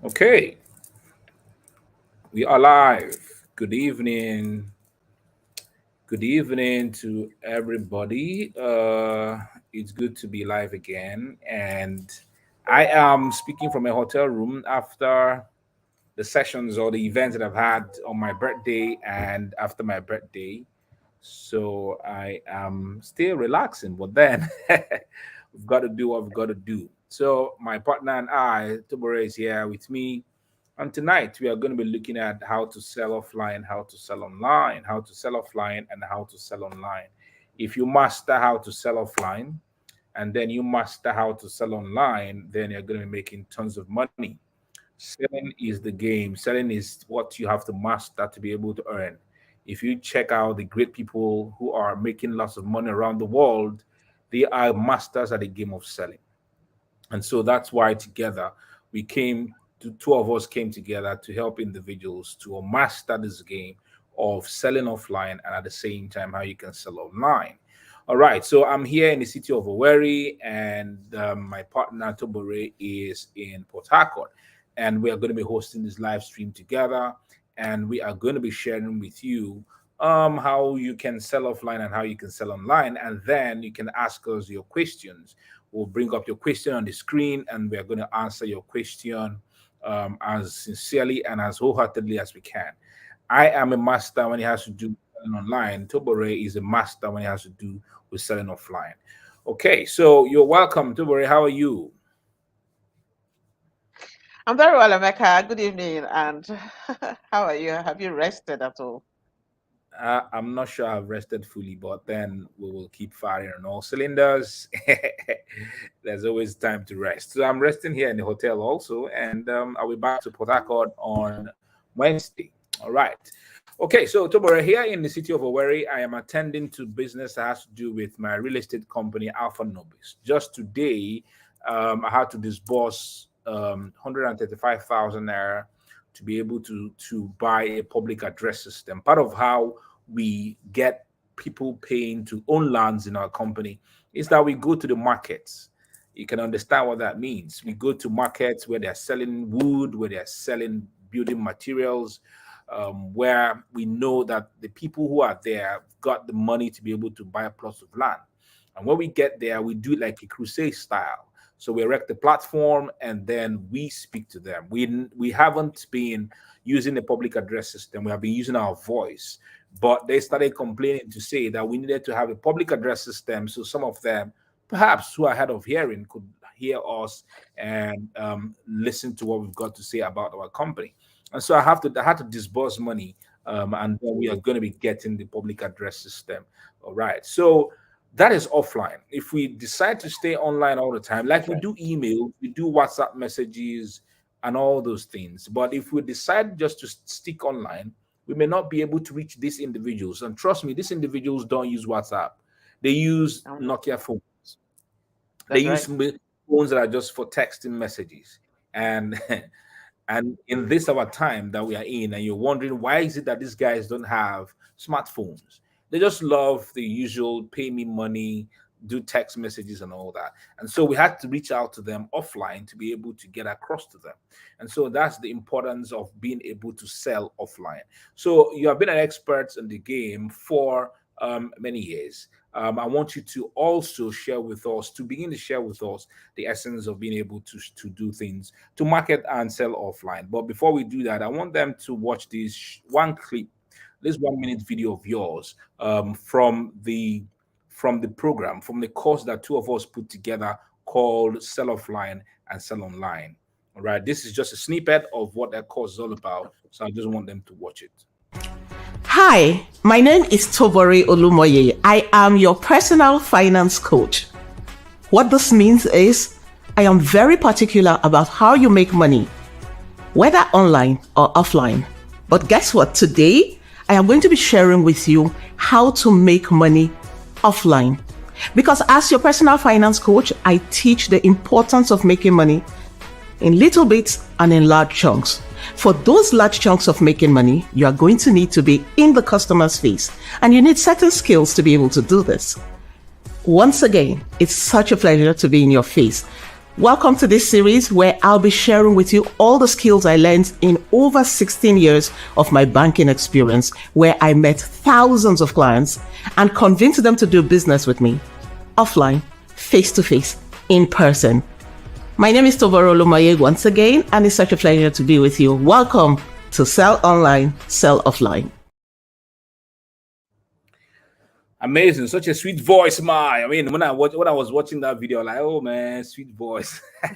Okay, we are live. Good evening. Good evening to everybody. It's good to be live again. And I am speaking from a hotel room after the sessions or the events that I've had on my birthday and after my birthday. So I am still relaxing, but then we've got to do what we've got to do. So my partner and I, Tobore, is here with me. And tonight we are going to be looking at how to sell offline, how to sell online, how to sell offline, and how to sell online. If you master how to sell offline and then you master how to sell online, then you're going to be making tons of money. Selling is the game. Selling is what you have to master to be able to earn. If you check out the great people who are making lots of money around the world, they are masters at the game of selling. And so that's why together we came to two of us came together to help individuals to master this game of selling offline and at the same time how you can sell online. All right, so I'm here in the city of Owerri, and my partner Tobore is in Port Harcourt, and we are going to be hosting this live stream together, and we are going to be sharing with you how you can sell offline and how you can sell online, and then you can ask us your questions. We'll bring up your question on the screen, and we are going to answer your question as sincerely and as wholeheartedly as we can. I am a master when it has to do with selling online. Tobore is a master when it has to do with selling offline. Okay, so you're welcome, Tobore. How are you? I'm very well, Emeka. Good evening. And how are you? Have you rested at all? I'm not sure I've rested fully, but then we will keep firing on all cylinders. There's always time to rest. So I'm resting here in the hotel also, and I'll be back to Port Harcourt on Wednesday. All right. Okay, so Tobore, here in the city of Owerri, I am attending to business that has to do with my real estate company, Alpha Nobis. Just today, I had to disburse 135,000 naira to be able to buy a public address system. Part of how we get people paying to own lands in our company is that we go to the markets. You can understand what that means. We go to markets where they're selling wood, where they're selling building materials, where we know that the people who are there got the money to be able to buy plots of land. And when we get there, we do it like a crusade style. So we erect the platform and then we speak to them. We haven't been using the public address system. We have been using our voice, but they started complaining to say that we needed to have a public address system so some of them, perhaps who are hard of hearing, could hear us and listen to what we've got to say about our company. And so I had to disburse money, and then we are going to be getting the public address system. All right. So that is offline. If we decide to stay online all the time, like we Okay. do email, we do WhatsApp messages and all those things. But if we decide just to stick online, we may not be able to reach these individuals. And trust me, these individuals don't use WhatsApp. They use Um, Nokia phones. They that's use right. phones that are just for texting messages. And and in this our time that we are in, and you're wondering why is it that these guys don't have smartphones? They just love the usual pay me money, do text messages and all that. And so we had to reach out to them offline to be able to get across to them. And so that's the importance of being able to sell offline. So you have been an expert in the game for many years. I want you to also share with us, to begin to share with us the essence of being able to do things, to market and sell offline. But before we do that, I want them to watch this one clip, this 1 minute video of yours from the program, from the course that two of us put together called Sell Offline and Sell Online. All right, this is just a snippet of what that course is all about. So I just want them to watch it. Hi, my name is Tobore Olumoye. I am your personal finance coach. What this means is I am very particular about how you make money, whether online or offline. But guess what? Today, I am going to be sharing with you how to make money offline. Because as your personal finance coach, I teach the importance of making money in little bits and in large chunks. For those large chunks of making money, you are going to need to be in the customer's face, and you need certain skills to be able to do this. Once again, it's such a pleasure to be in your face. Welcome to this series where I'll be sharing with you all the skills I learned in over 16 years of my banking experience, where I met thousands of clients and convinced them to do business with me offline, face to face, in person. My name is Tobore Olumoye once again, and it's such a pleasure to be with you. Welcome to Sell Online, Sell Offline. Amazing, such a sweet voice, man. I mean, when I was watching that video, like, oh man, sweet voice. They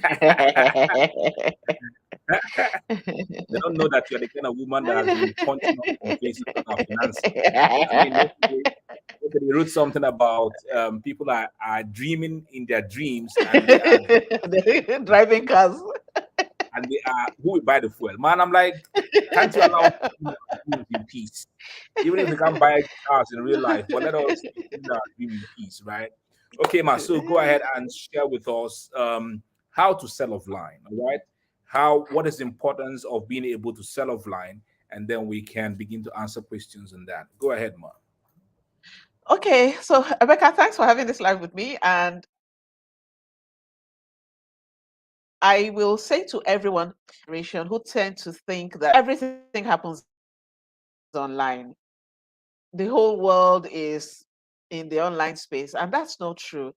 don't know that you're the kind of woman that has been punching up on faces that are financing. I mean, yesterday wrote something about people are dreaming in their dreams and they are driving cars. And they are who will buy the fuel. Man, I'm like, can't you allow people in peace? Even if we can't buy cars in real life, but let us dream in peace, right? Okay, ma. So go ahead and share with us how to sell offline. All right. What is the importance of being able to sell offline, and then we can begin to answer questions on that. Go ahead, ma. Okay, so Rebecca, thanks for having this live with me. And I will say to everyone who tend to think that everything happens online, the whole world is in the online space, and that's not true,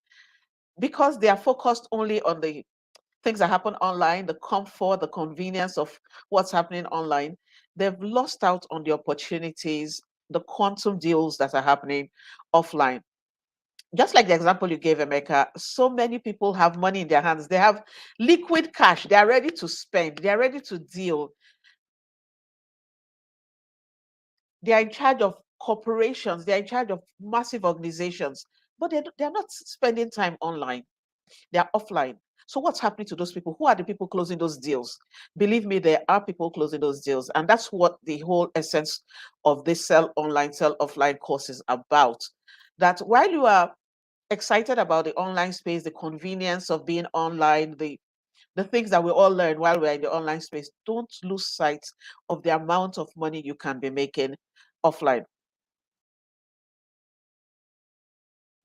because they are focused only on the things that happen online, the comfort, the convenience of what's happening online. They've lost out on the opportunities, the quantum deals that are happening offline. Just like the example you gave, Emeka, so many people have money in their hands. They have liquid cash. They are ready to spend. They are ready to deal. They are in charge of corporations. They are in charge of massive organizations, but they're not spending time online. They are offline. So what's happening to those people? Who are the people closing those deals? Believe me, there are people closing those deals. And that's what the whole essence of this Sell Online, Sell Offline course is about. That while you are excited about the online space, the convenience of being online, the things that we all learn while we're in the online space, don't lose sight of the amount of money you can be making offline.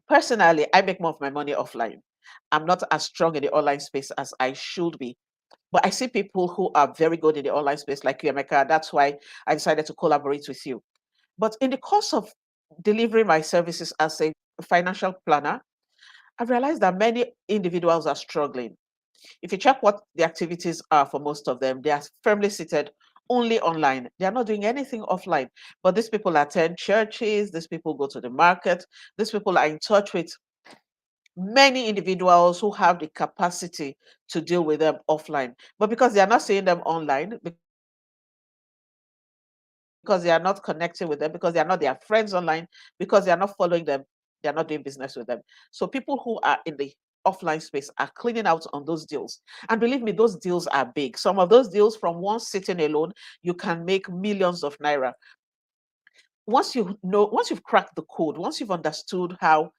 Personally, I make more of my money offline. I'm not as strong in the online space as I should be. But I see people who are very good in the online space, like you, Emeka. That's why I decided to collaborate with you. But in the course of delivering my services as a financial planner, I've realized that many individuals are struggling. If you check what the activities are for most of them, they are firmly seated only online. They are not doing anything offline. But these people attend churches, these people go to the market, these people are in touch with many individuals who have the capacity to deal with them offline. But because they are not seeing them online, because they are not connecting with them, because they are not their friends online, because they are not following them, they are not doing business with them. So people who are in the offline space are cleaning out on those deals. And believe me, those deals are big. Some of those deals from one sitting alone, you can make millions of naira. Once you've cracked the code, once you've understood how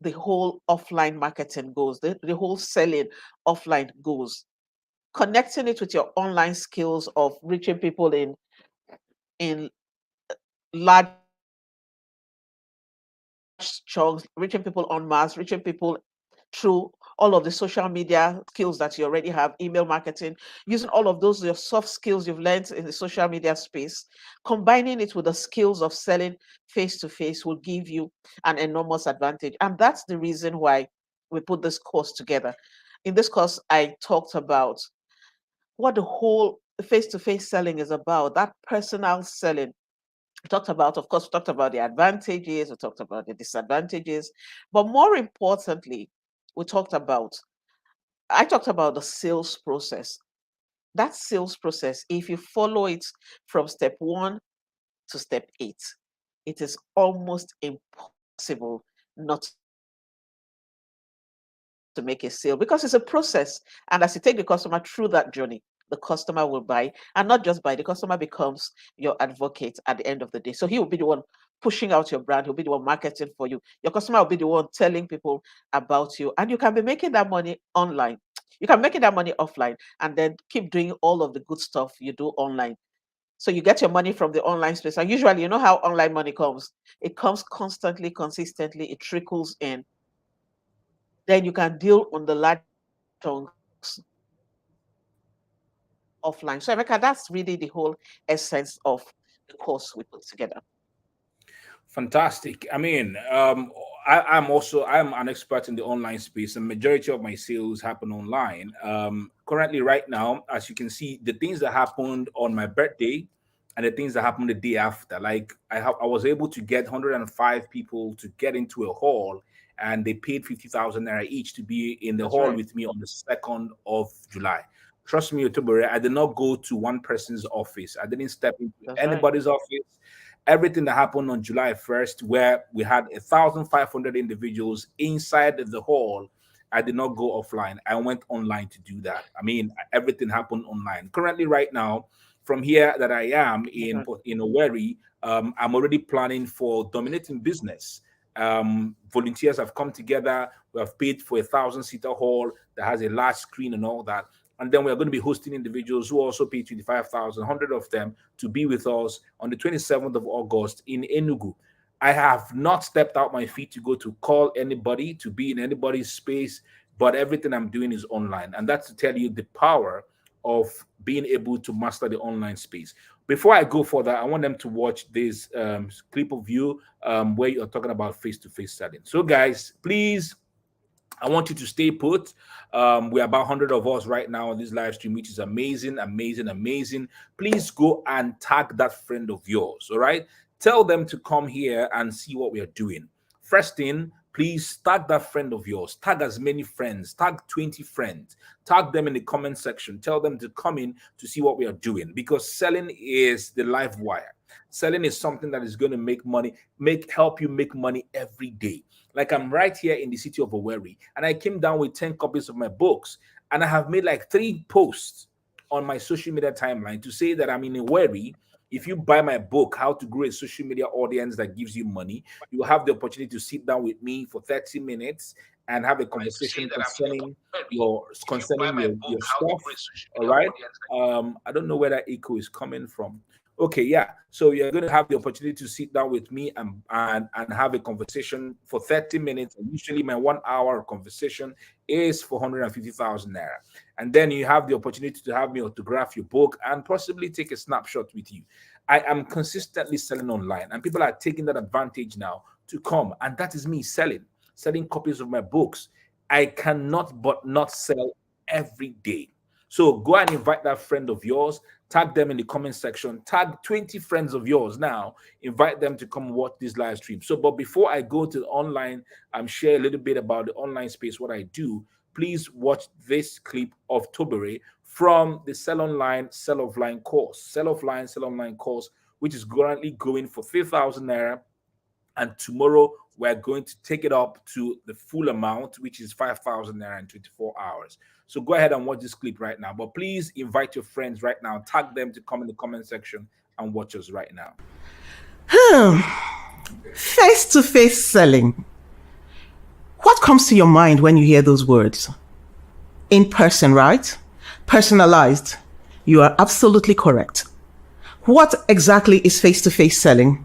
the whole offline marketing goes, the whole selling offline goes, connecting it with your online skills of reaching people in large chunks, reaching people en masse, reaching people through all of the social media skills that you already have, email marketing, using all of those, your soft skills you've learned in the social media space, combining it with the skills of selling face to face will give you an enormous advantage. And that's the reason why we put this course together. In this course, I talked about what the whole face to face selling is about, that personal selling. We talked about, of course, we talked about the advantages, we talked about the disadvantages, but more importantly, I talked about the sales process. That sales process, if you follow it from step 1 to step 8, it is almost impossible not to make a sale, because it's a process. And as you take the customer through that journey, the customer will buy, and not just buy, the customer becomes your advocate at the end of the day. So he will be the one pushing out your brand, he'll be the one marketing for you. Your customer will be the one telling people about you, and you can be making that money online. You can make that money offline and then keep doing all of the good stuff you do online. So you get your money from the online space. And usually, you know how online money comes. It comes constantly, consistently, it trickles in. Then you can deal on the large chunk offline. So, Emeka, that's really the whole essence of the course we put together. Fantastic. I mean, I'm an expert in the online space, and majority of my sales happen online. Currently, right now, as you can see, the things that happened on my birthday and the things that happened the day after, like I was able to get 105 people to get into a hall, and they paid 50,000 naira each to be in the That's hall right. with me on the 2nd of July. Trust me, Otobore, I did not go to one person's office. I didn't step into That's right. anybody's office. Everything that happened on July 1st, where we had 1,500 individuals inside the hall, I did not go offline. I went online to do that. I mean, everything happened online. Currently, right now, from here that I am in Owerri, I'm already planning for dominating business. Volunteers have come together. We have paid for 1,000-seater hall that has a large screen and all that. And then we're going to be hosting individuals who also pay 25,000, 100 of them, to be with us on the 27th of August in Enugu. I have not stepped out my feet to go to call anybody, to be in anybody's space, but everything I'm doing is online. And that's to tell you the power of being able to master the online space. Before I go further, I want them to watch this clip of you where you're talking about face-to-face selling. So guys, please, I want you to stay put. We're about 100 of us right now on this live stream, which is amazing, amazing, amazing. Please go and tag that friend of yours, all right? Tell them to come here and see what we are doing. First thing, please tag that friend of yours. Tag as many friends. Tag 20 friends. Tag them in the comment section. Tell them to come in to see what we are doing, because selling is the live wire. Selling is something that is going to make money, help you make money every day. Like, I'm right here in the city of Owerri, and I came down with 10 copies of my books, and I have made like 3 posts on my social media timeline to say that I'm in Owerri. If you buy my book, How to Grow a Social Media Audience That Gives You Money, you will have the opportunity to sit down with me for 30 minutes and have a conversation concerning your stuff. All right. I don't know where that echo is coming from. Okay, yeah. So you're going to have the opportunity to sit down with me and have a conversation for 30 minutes. And usually my 1 hour conversation is for 150,000 naira. And then you have the opportunity to have me autograph your book and possibly take a snapshot with you. I am consistently selling online, and people are taking that advantage now to come. And that is me selling copies of my books. I cannot but not sell every day. So go and invite that friend of yours. Tag them in the comment section. Tag 20 friends of yours now. Invite them to come watch this live stream. So, but before I go to the online, share a little bit about the online space, what I do, please watch this clip of Tobere from the Sell Online, Sell Offline course. Sell Offline, Sell Online course, which is currently going for 3,000 naira. And tomorrow, we're going to take it up to the full amount, which is 5,000 naira in 24 hours. So go ahead and watch this clip right now. But please invite your friends right now. Tag them to come in the comment section and watch us right now. Face-to-face selling. What comes to your mind when you hear those words? In person, right? Personalized. You are absolutely correct. What exactly is face-to-face selling?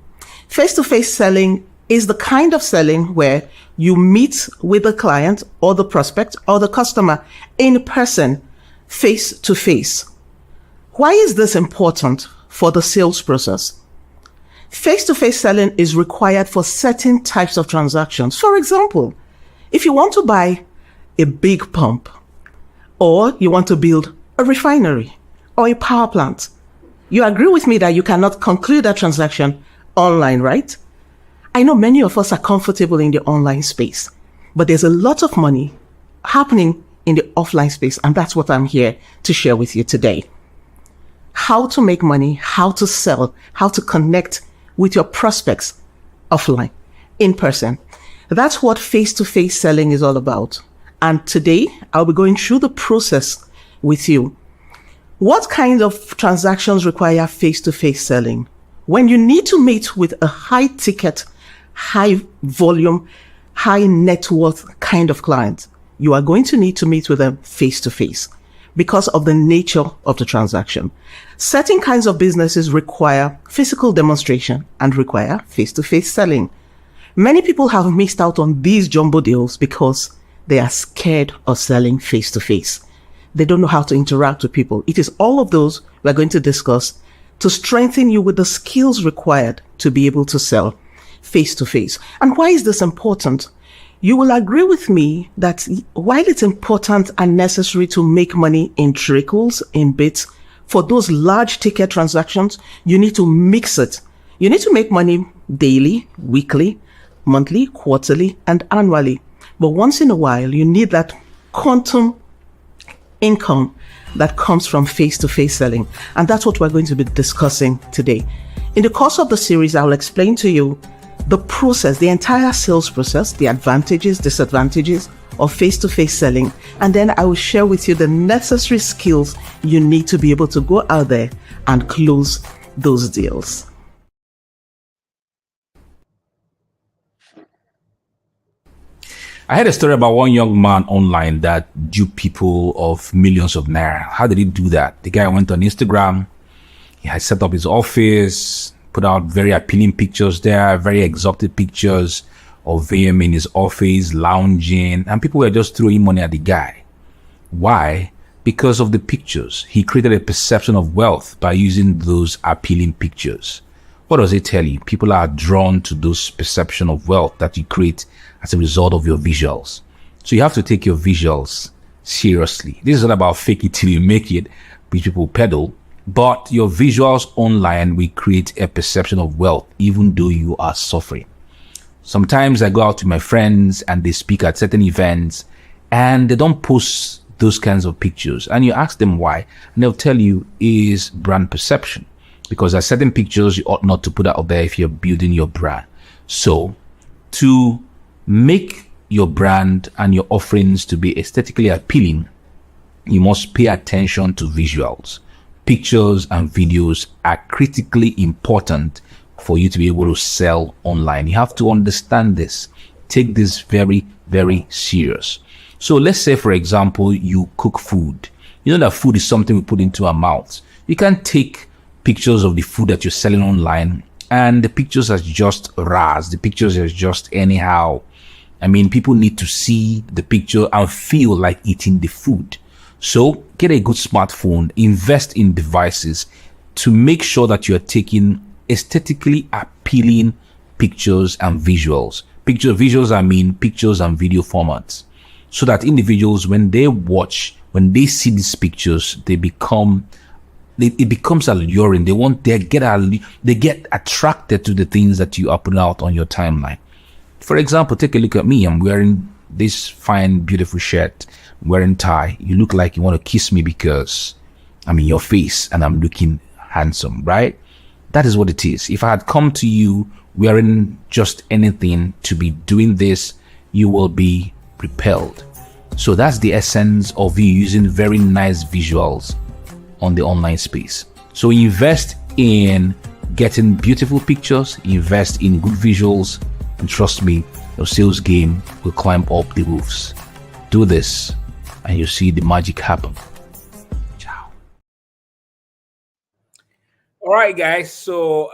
Face-to-face selling is the kind of selling where you meet with the client or the prospect or the customer in person, face to face. Why is this important for the sales process? Face-to-face selling is required for certain types of transactions. For example, if you want to buy a big pump, or you want to build a refinery or a power plant, you agree with me that you cannot conclude that transaction online, right? I know many of us are comfortable in the online space, but there's a lot of money happening in the offline space, and that's what I'm here to share with you today. How to make money, how to sell, how to connect with your prospects offline, in person. That's what face-to-face selling is all about. And today, I'll be going through the process with you. What kind of transactions require face-to-face selling? When you need to meet with a high-ticket, high-volume, high-net-worth kind of client, you are going to need to meet with them face-to-face because of the nature of the transaction. Certain kinds of businesses require physical demonstration and require face-to-face selling. Many people have missed out on these jumbo deals because they are scared of selling face-to-face. They don't know how to interact with people. It is all of those we're going to discuss to strengthen you with the skills required to be able to sell face to face. And why is this important? You will agree with me that while it's important and necessary to make money in trickles, in bits, for those large ticket transactions, you need to mix it. You need to make money daily, weekly, monthly, quarterly, and annually. But once in a while, you need that quantum income that comes from face-to-face selling. And that's what we're going to be discussing today. In the course of the series, I'll explain to you the process, the entire sales process, the advantages, disadvantages of face-to-face selling. And then I will share with you the necessary skills you need to be able to go out there and close those deals. I heard a story about one young man online that duped people of millions of naira. How did he do that? The guy went on Instagram. He had set up his office, put out very appealing pictures there, very exotic pictures of him in his office, lounging, and people were just throwing money at the guy. Why? Because of the pictures. He created a perception of wealth by using those appealing pictures. What does it tell you? People are drawn to those perception of wealth that you create as a result of your visuals. So you have to take your visuals seriously. This is not about fake it till you make it, which people peddle, but your visuals online will create a perception of wealth, even though you are suffering. Sometimes I go out with my friends and they speak at certain events and they don't post those kinds of pictures. And you ask them why, and they'll tell you is brand perception. Because there are certain pictures you ought not to put out there if you're building your brand. So to make your brand and your offerings to be aesthetically appealing, you must pay attention to visuals. Pictures and videos are critically important for you to be able to sell online. You have to understand this. Take this very, very serious. So let's say, for example, you cook food. You know that food is something we put into our mouths. You can't take pictures of the food that you're selling online and the pictures are just ras. The pictures are just anyhow. I mean, people need to see the picture and feel like eating the food. So get a good smartphone, invest in devices to make sure that you're taking aesthetically appealing pictures and visuals. Visuals, I mean pictures and video formats. So that individuals, when they watch, when they see these pictures, it becomes alluring. They get attracted to the things that you are putting out on your timeline. For example, take a look at me. I'm wearing this fine, beautiful shirt, wearing tie. You look like you want to kiss me because I'm in your face and I'm looking handsome, right? That is what it is. If I had come to you wearing just anything to be doing this, you will be repelled. So that's the essence of you using very nice visuals on the online space. So invest in getting beautiful pictures, invest in good visuals, and trust me, your sales game will climb up the roofs. Do this and you'll see the magic happen. Ciao. All right, guys. So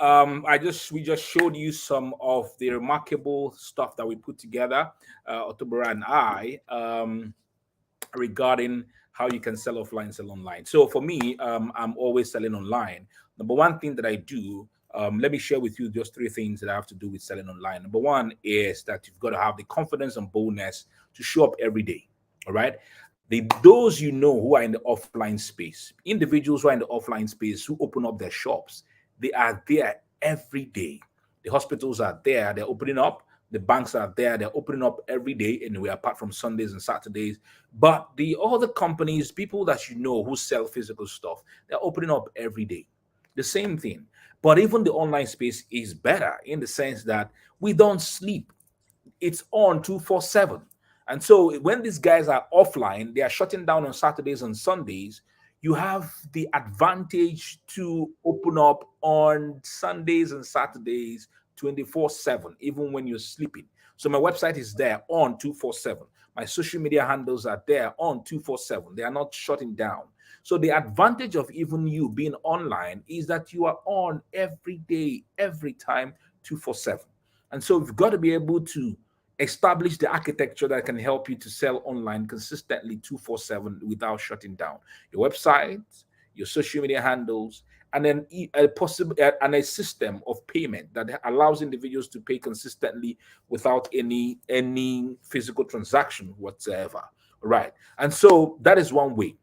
we just showed you some of the remarkable stuff that we put together, Otobora and I, regarding how you can sell offline, sell online. So for me, I'm always selling online. Number one thing that I do, let me share with you just 3 things that I have to do with selling online. Number one is that you've got to have the confidence and boldness to show up every day. All right. Those you know who are in the offline space, individuals who are in the offline space who open up their shops, they are there every day. The hospitals are there, they're opening up. The banks are there, they're opening up every day, anyway, apart from Sundays and Saturdays. But the other companies, people that you know who sell physical stuff, they're opening up every day. The same thing. But even the online space is better in the sense that we don't sleep. It's on 24/7. And so when these guys are offline, they are shutting down on Saturdays and Sundays. You have the advantage to open up on Sundays and Saturdays 24/7, even when you're sleeping. So my website is there on 24/7. My social media handles are there on 24/7. They are not shutting down. So the advantage of even you being online is that you are on every day, every time, 24/7. And so you've got to be able to Establish the architecture that can help you to sell online consistently 247 without shutting down your website, your social media handles, and then a possible and a system of payment that allows individuals to pay consistently without any physical transaction whatsoever. Right. And so that is one way.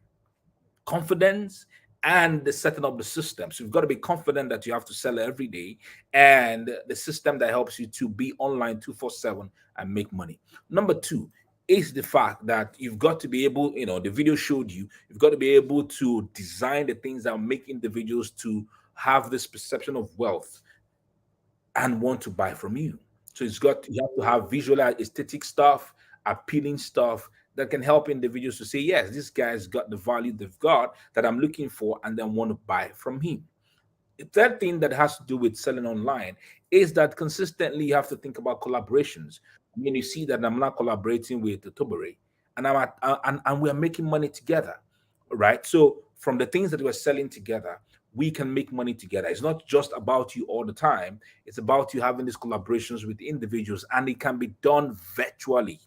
Confidence and the setting up the system. So you've got to be confident that you have to sell every day, and the system that helps you to be online 247 and make money. Number two is the fact that you've got to be able, the video showed you've got to be able to design the things that make individuals to have this perception of wealth and want to buy from you. So you have to have visual aesthetic stuff, appealing stuff that can help individuals to say, yes, this guy's got the value they've got that I'm looking for, and then want to buy from him. The third thing that has to do with selling online is that consistently you have to think about collaborations. I mean, you see that I'm not collaborating with the Tobere, and we're making money together, right? So from the things that we're selling together, we can make money together. It's not just about you all the time. It's about you having these collaborations with individuals, and it can be done virtually.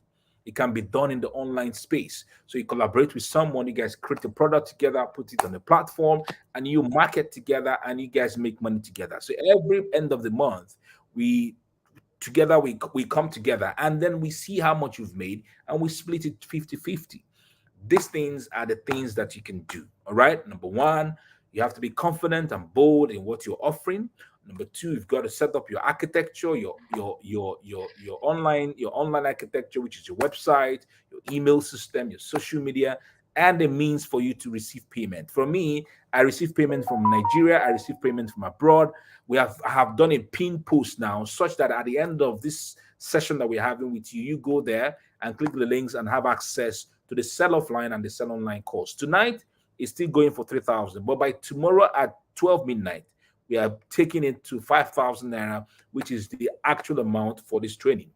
It can be done in the online space. So you collaborate with someone, you guys create a product together, put it on the platform, and you market together, and you guys make money together. So every end of the month, we come together, and then we see how much you've made, and we split it 50-50. These things are the things that you can do. All right. Number one, you have to be confident and bold in what you're offering. Number two, you've got to set up your architecture, your online architecture, which is your website, your email system, your social media, and the means for you to receive payment. For me, I receive payment from Nigeria. I receive payment from abroad. I have done a pin post now, such that at the end of this session that we're having with you, you go there and click the links and have access to the sell offline and the sell online course. Tonight is still going for 3,000, but by tomorrow at 12 midnight, we are taking it to 5,000 naira, which is the actual amount for this training.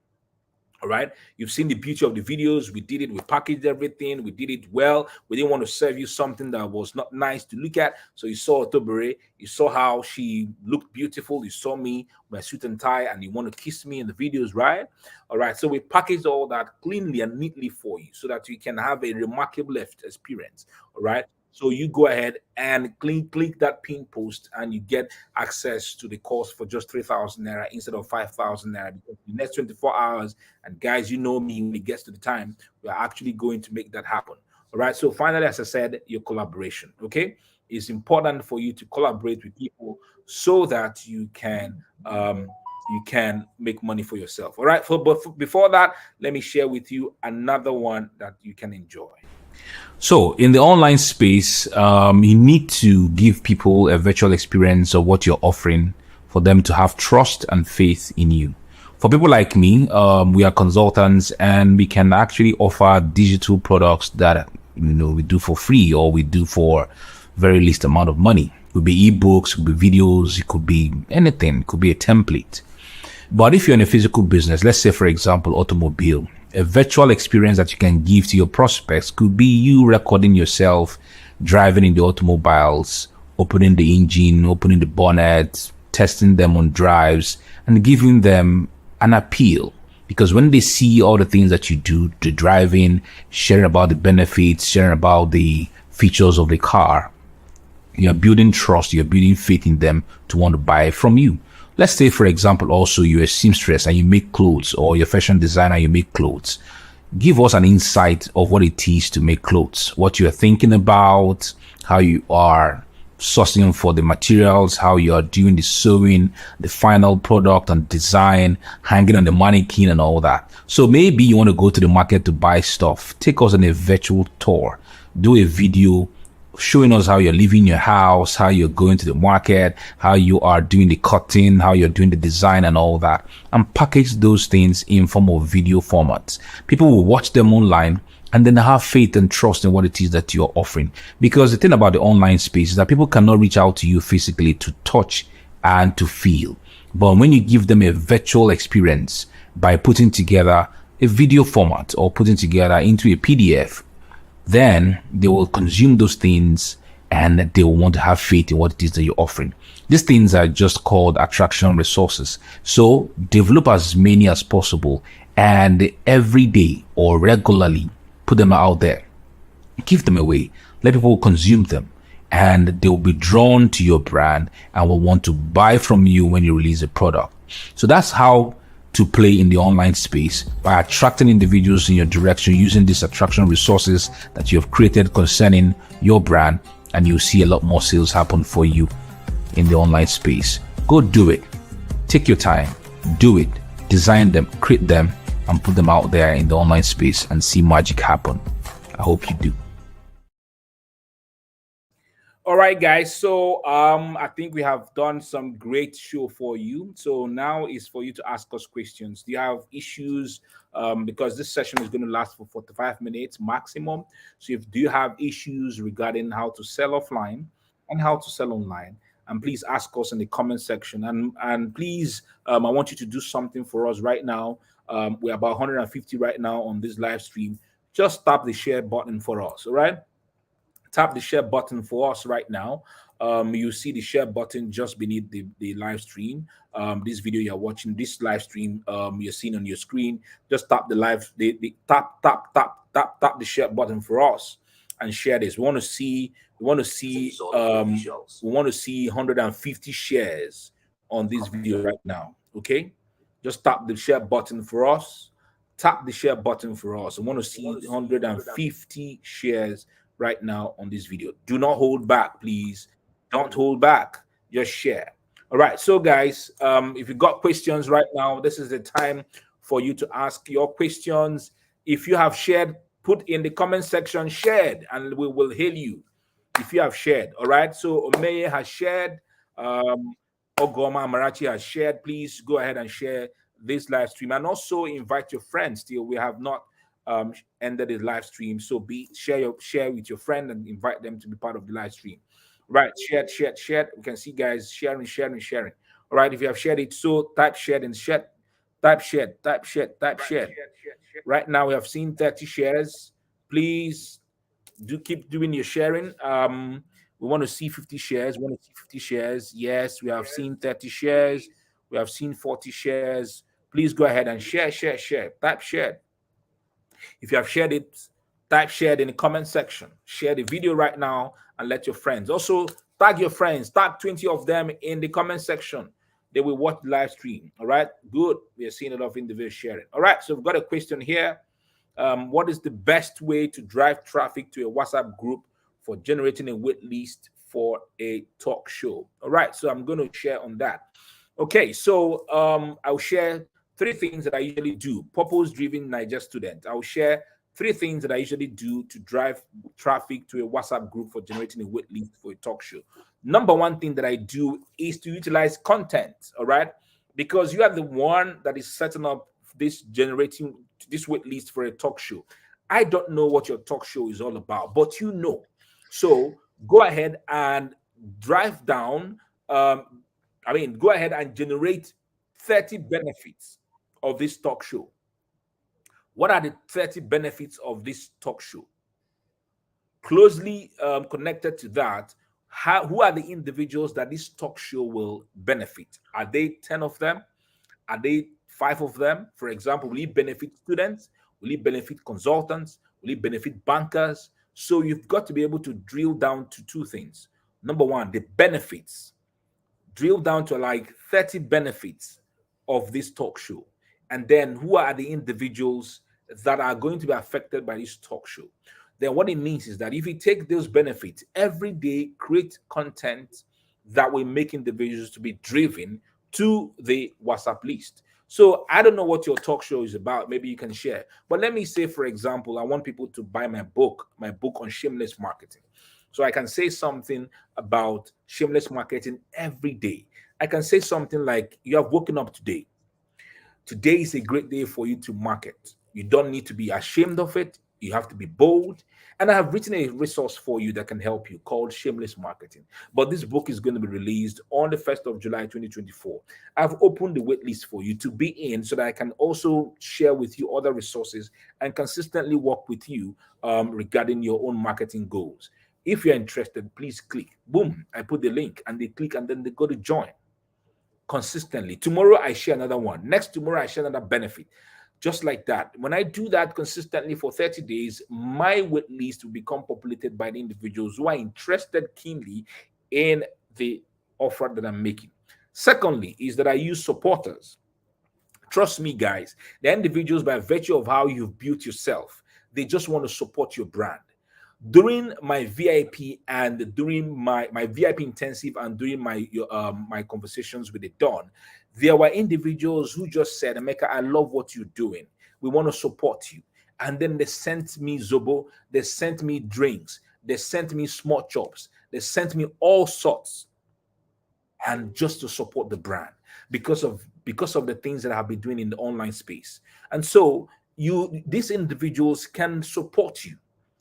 All right. You've seen the beauty of the videos. We did it. We packaged everything. We did it well. We didn't want to serve you something that was not nice to look at. So you saw Tobere. You saw how she looked beautiful. You saw me, my suit and tie, and you want to kiss me in the videos, right? All right. So we packaged all that cleanly and neatly for you so that you can have a remarkable experience. All right. So you go ahead and click that pin post, and you get access to the course for just 3,000 naira instead of 5,000 naira. Because the next 24 hours, and guys, you know me, when it gets to the time, we are actually going to make that happen. All right. So finally, as I said, your collaboration. Okay, it's important for you to collaborate with people so that you can make money for yourself. All right. But before that, let me share with you another one that you can enjoy. So in the online space, you need to give people a virtual experience of what you're offering for them to have trust and faith in you. For people like me, we are consultants, and we can actually offer digital products that, we do for free, or we do for very least amount of money. It could be ebooks, it could be videos, it could be anything, it could be a template. But if you're in a physical business, let's say, for example, automobile, a virtual experience that you can give to your prospects could be you recording yourself driving in the automobiles, opening the engine, opening the bonnet, testing them on drives, and giving them an appeal. Because when they see all the things that you do, the driving, sharing about the benefits, sharing about the features of the car, you're building trust, you're building faith in them to want to buy from you. Let's say, for example, also you're a seamstress and you make clothes, or you're a fashion designer, you make clothes. Give us an insight of what it is to make clothes, what you're thinking about, how you are sourcing for the materials, how you are doing the sewing, the final product and design, hanging on the mannequin and all that. So maybe you want to go to the market to buy stuff. Take us on a virtual tour, do a video showing us how you're leaving your house, how you're going to the market, how you are doing the cutting, how you're doing the design and all that, and package those things in form of video formats. People will watch them online, and then have faith and trust in what it is that you're offering. Because the thing about the online space is that people cannot reach out to you physically to touch and to feel. But when you give them a virtual experience by putting together a video format or putting together into a PDF, then they will consume those things and they will want to have faith in what it is that you're offering. These things are just called attraction resources. So develop as many as possible and every day or regularly put them out there. Give them away. Let people consume them, and they will be drawn to your brand and will want to buy from you when you release a product. So that's how to play in the online space, by attracting individuals in your direction using these attraction resources that you have created concerning your brand, and you'll see a lot more sales happen for you in the online space. Go do it. Take your time, do it, design them, create them, and put them out there in the online space and see magic happen. I hope you do. All right, guys. So I think we have done some great show for you. So now is for you to ask us questions. Do you have issues? Because this session is going to last for 45 minutes maximum. So do you have issues regarding how to sell offline and how to sell online? And please ask us in the comment section. And please, I want you to do something for us right now. We're about 150 right now on this live stream. Just tap the share button for us. All right. Tap the share button for us right now. You see the share button just beneath the live stream. This video you're watching, this live stream you're seeing on your screen. Just tap tap the share button for us and share this. We want to see 150 shares on this video right now. Okay, just tap the share button for us. Tap the share button for us. I want to see 150 shares right now on this video. Do not hold back, please. Don't hold back. Just share. All right. So, guys, if you got questions right now, this is the time for you to ask your questions. If you have shared, put in the comment section shared, and we will hail you if you have shared. All right. So Omeye has shared. Ogoma Marachi has shared. Please go ahead and share this live stream, and also invite your friends. Still, we have not ended the live stream, so share with your friend and invite them to be part of the live stream. Right, shared. We can see guys sharing. All right, if you have shared it, so type shared and shared. Type shared. Right now we have seen 30 shares. Please do keep doing your sharing. We want to see 50 shares. Yes, we have seen 30 shares. We have seen 40 shares. Please go ahead and share. Type shared. If you have shared it, type shared in the comment section. Share the video right now and let your friends. Also, tag your friends. Tag 20 of them in the comment section. They will watch the live stream. All right, good. We are seeing a lot of individuals sharing. All right, so we've got a question here. What is the best way to drive traffic to a WhatsApp group for generating a wait list for a talk show? All right, so I'm going to share on that. Okay, so I'll share 3 things that I usually do. Purpose-driven Niger student. I'll share 3 things that I usually do to drive traffic to a WhatsApp group for generating a wait list for a talk show. Number 1 thing that I do is to utilize content. All right, because you are the one that is setting up generating this wait list for a talk show. I don't know what your talk show is all about, but you know. So go ahead and drive down. Go ahead and generate 30 benefits of this talk show. What are the 30 benefits of this talk show? Closely connected to that, who are the individuals that this talk show will benefit? Are they 10 of them? Are they 5 of them? For example, will it benefit students? Will it benefit consultants? Will it benefit bankers? So you've got to be able to drill down to 2 things. Number 1, the benefits. Drill down to like 30 benefits of this talk show. And then who are the individuals that are going to be affected by this talk show? Then what it means is that if you take those benefits every day, create content that will make individuals to be driven to the WhatsApp list. So I don't know what your talk show is about. Maybe you can share. But let me say, for example, I want people to buy my book on shameless marketing. So I can say something about shameless marketing every day. I can say something like, you have woken up today. Today is a great day for you to market. You don't need to be ashamed of it. You have to be bold. And I have written a resource for you that can help you called Shameless Marketing. But this book is going to be released on the 1st of July, 2024. I've opened the waitlist for you to be in so that I can also share with you other resources and consistently work with you regarding your own marketing goals. If you're interested, please click. Boom, I put the link and they click and then they go to join. Consistently. Tomorrow I share another one. Next tomorrow I share another benefit. Just like that. When I do that consistently for 30 days, my wait list will become populated by the individuals who are interested keenly in the offer that I'm making. Secondly, is that I use supporters. Trust me, guys, the individuals, by virtue of how you've built yourself, they just want to support your brand. During my VIP and during my VIP intensive and during my conversations with the Don, there were individuals who just said, Emeka, I love what you're doing. We want to support you. And then they sent me Zobo, they sent me drinks, they sent me small chops, they sent me all sorts, and just to support the brand because of the things that I've been doing in the online space. And so these individuals can support you.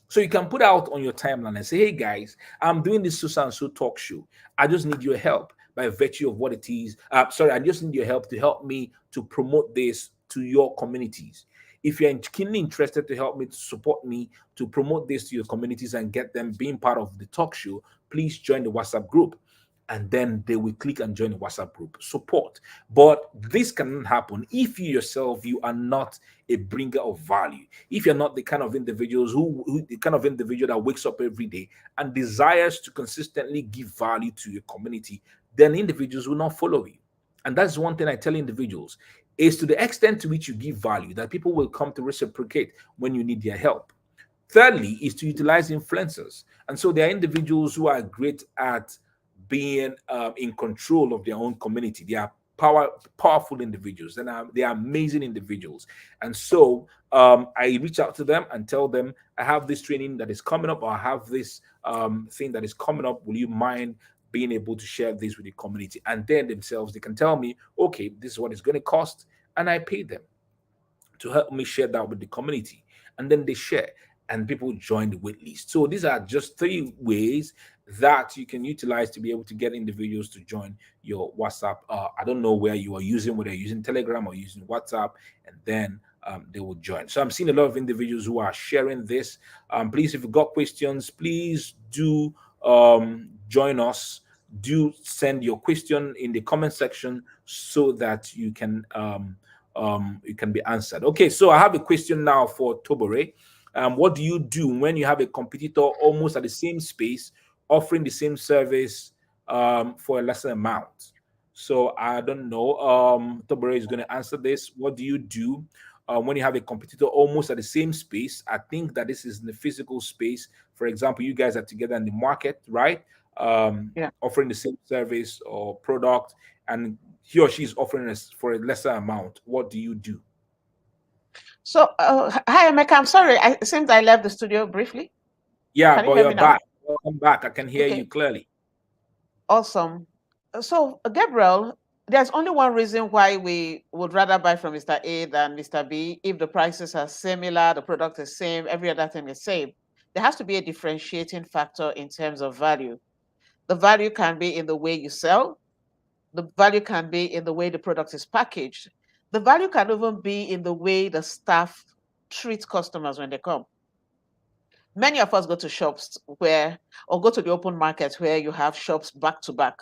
So you can put out on your timeline and say, hey guys, I'm doing this so and so talk show. I just need your help by virtue of what it is. I just need your help to help me to promote this to your communities. If you're keenly interested to help me, to support me to promote this to your communities and get them being part of the talk show, please join the WhatsApp group. And then they will click and join the WhatsApp group support. But this cannot happen if you yourself, you are not a bringer of value. If you're not the kind of individuals who the kind of individual that wakes up every day and desires to consistently give value to your community, then individuals will not follow you. And that's one thing I tell individuals, is to the extent to which you give value, that people will come to reciprocate when you need their help. Thirdly, is to utilize influencers. And so there are individuals who are great at being in control of their own community. They are powerful individuals, and they are amazing individuals. And so I reach out to them and tell them, I have this training that is coming up, or I have this thing that is coming up. Will you mind being able to share this with the community? And then themselves, they can tell me, okay, this is what it's going to cost, and I pay them to help me share that with the community. And then they share, and people join the wait list. So these are just 3 ways that you can utilize to be able to get individuals to join your WhatsApp. I don't know where you are using, whether you're using Telegram or using WhatsApp, and then they will join. So I'm seeing a lot of individuals who are sharing this. Please, if you've got questions, please do join us. Do send your question in the comment section so that you can be answered. Okay, so I have a question now for Tobore. What do you do when you have a competitor almost at the same space offering the same service for a lesser amount? So I don't know. Tobore is going to answer this. What do you do when you have a competitor almost at the same space? I think that this is in the physical space. For example, you guys are together in the market, right? Offering the same service or product, and he or she is offering us for a lesser amount. What do you do? So, hi, Emeka. I'm sorry. It seems I left the studio briefly. Yeah, Can you but hear you're me now? back. Welcome back. I can hear Okay. you clearly. Awesome. So, Gabriel, there's only one reason why we would rather buy from Mr. A than Mr. B. If the prices are similar, the product is same, every other thing is same. There has to be a differentiating factor in terms of value. The value can be in the way you sell. The value can be in the way the product is packaged. The value can even be in the way the staff treat customers when they come. Many of us go to shops or go to the open market where you have shops back to back.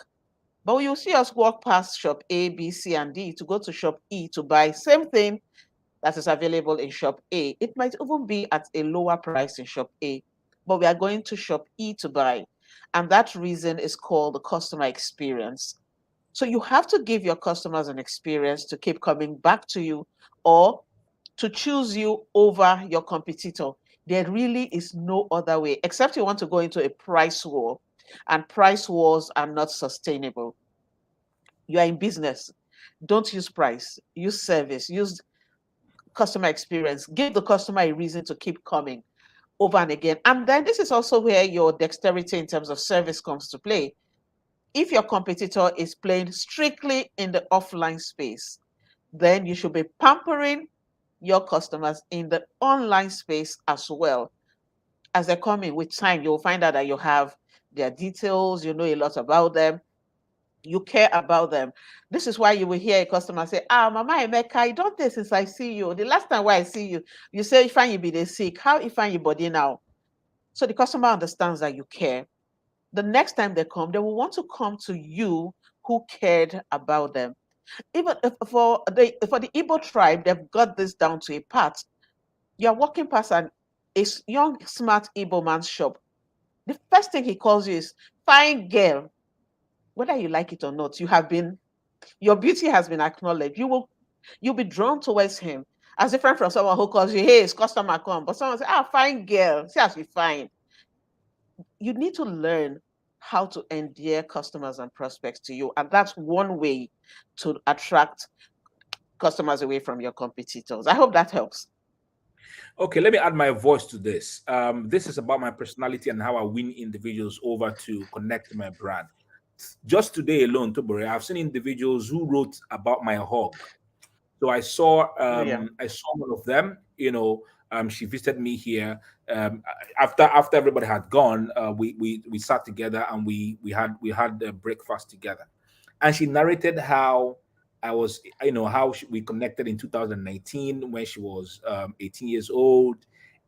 But you'll see us walk past shop A, B, C, and D to go to shop E to buy same thing that is available in shop A. It might even be at a lower price in shop A, but we are going to shop E to buy. And that reason is called the customer experience. So you have to give your customers an experience to keep coming back to you or to choose you over your competitor. There really is no other way, except you want to go into a price war, and price wars are not sustainable. You are in business. Don't use price, use service, use customer experience. Give the customer a reason to keep coming over and again. And then this is also where your dexterity in terms of service comes to play. If your competitor is playing strictly in the offline space, then you should be pampering your customers in the online space as well. As they come in with time, you'll find out that you have their details, you know a lot about them, you care about them. This is why you will hear a customer say, Mama Emeka, I don't this since I see you. The last time I see you, you say, if you be the sick, how if your body now? So the customer understands that you care. The next time they come, they will want to come to you who cared about them. Even for the Igbo tribe, they've got this down to a part. You're walking past a young, smart Igbo man's shop. The first thing he calls you is fine girl. Whether you like it or not, your beauty has been acknowledged. You'll be drawn towards him, as different from someone who calls you, hey, it's customer come. But someone says, fine girl, see as we fine. You need to learn how to endear customers and prospects to you. And that's one way to attract customers away from your competitors. I hope that helps. Okay, let me add my voice to this. This is about my personality and how I win individuals over to connect to my brand. Just today alone, Tobore, I've seen individuals who wrote about my hug. So I saw one of them. She visited me here. After everybody had gone, we sat together and we had breakfast together, and she narrated how we connected in 2019 when she was 18 years old,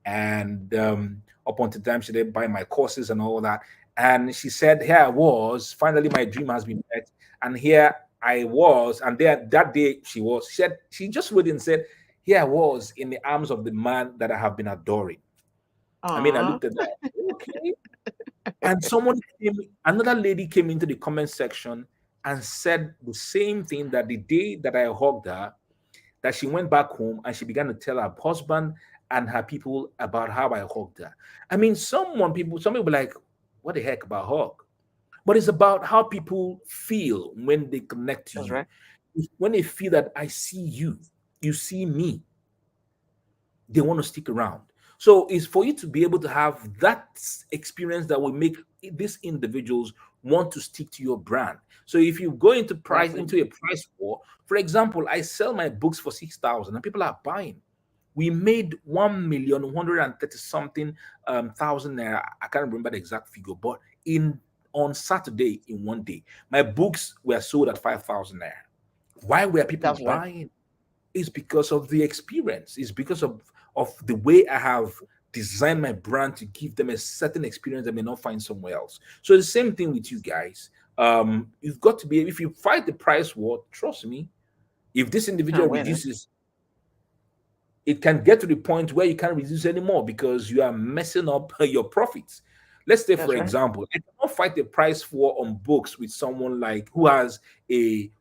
and up until the time she did buy my courses and all that. And she said, "Here I was. Finally, my dream has been met, and here I was." And there that day she said she just wrote and said, "Here I was in the arms of the man that I have been adoring." I mean, I looked at that. Okay. And another lady came into the comment section and said the same thing, that the day that I hugged her, that she went back home and she began to tell her husband and her people about how I hugged her. I mean, some people were like, what the heck about hug? But it's about how people feel when they connect to That's you. right. When they feel that I see you, you see me, they want to stick around. So it's for you to be able to have that experience that will make these individuals want to stick to your brand. So if you go into Exactly. a price war, for example, I sell my books for 6,000 and people are buying. We made 1,130 something thousand naira. I can't remember the exact figure, but in on Saturday in one day, my books were sold at 5,000 naira. Why were people That's right. buying? Is because of the experience. It's because of the way I have designed my brand to give them a certain experience they may not find somewhere else. So the same thing with you guys. You've got to be, if you fight the price war, trust me, if this individual Can't win. reduces, it can get to the point where you can't reduce anymore because you are messing up your profits. Let's say, for That's right. example, I cannot fight the price war on books with someone like who has a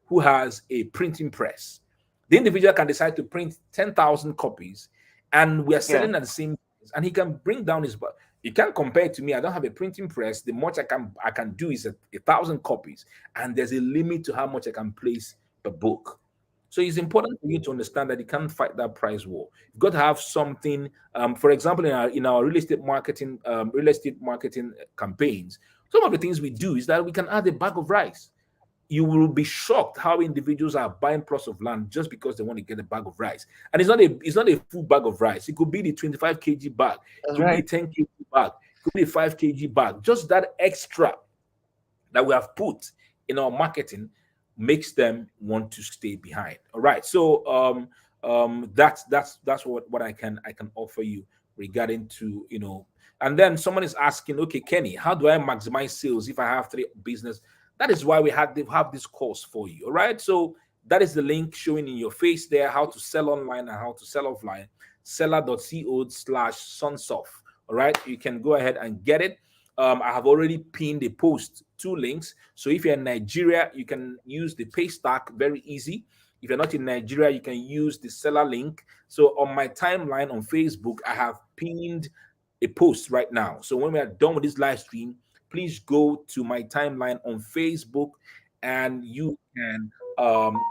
printing press. The individual can decide to print 10,000 copies, and we are Yeah. selling at the same price, and he can bring down his. But you can't compare it to me. I don't have a printing press. The much I can do is a thousand copies, and there's a limit to how much I can place per book. So it's important for you to understand that you can't fight that price war. You've got to have something. For example, in our real estate marketing campaigns, some of the things we do is that we can add a bag of rice. You will be shocked how individuals are buying plots of land just because they want to get a bag of rice. And it's not a full bag of rice. It could be the 25 kg bag, it That's could be the right. 10 kg bag, it could be the 5 kg bag. Just that extra that we have put in our marketing makes them want to stay behind. All right. So that's what I can offer you regarding to and then someone is asking, okay, Kenny, how do I maximize sales if I have three business? That is why we have this course for you. All right. So that is the link showing in your face there, how to sell online and how to sell offline. Seller.co/sunsoft. All right. You can go ahead and get it. I have already pinned a post, two links. So if you're in Nigeria, you can use the Paystack, very easy. If you're not in Nigeria, you can use the seller link. So on my timeline on Facebook, I have pinned a post right now. So when we are done with this live stream, please go to my timeline on Facebook and you can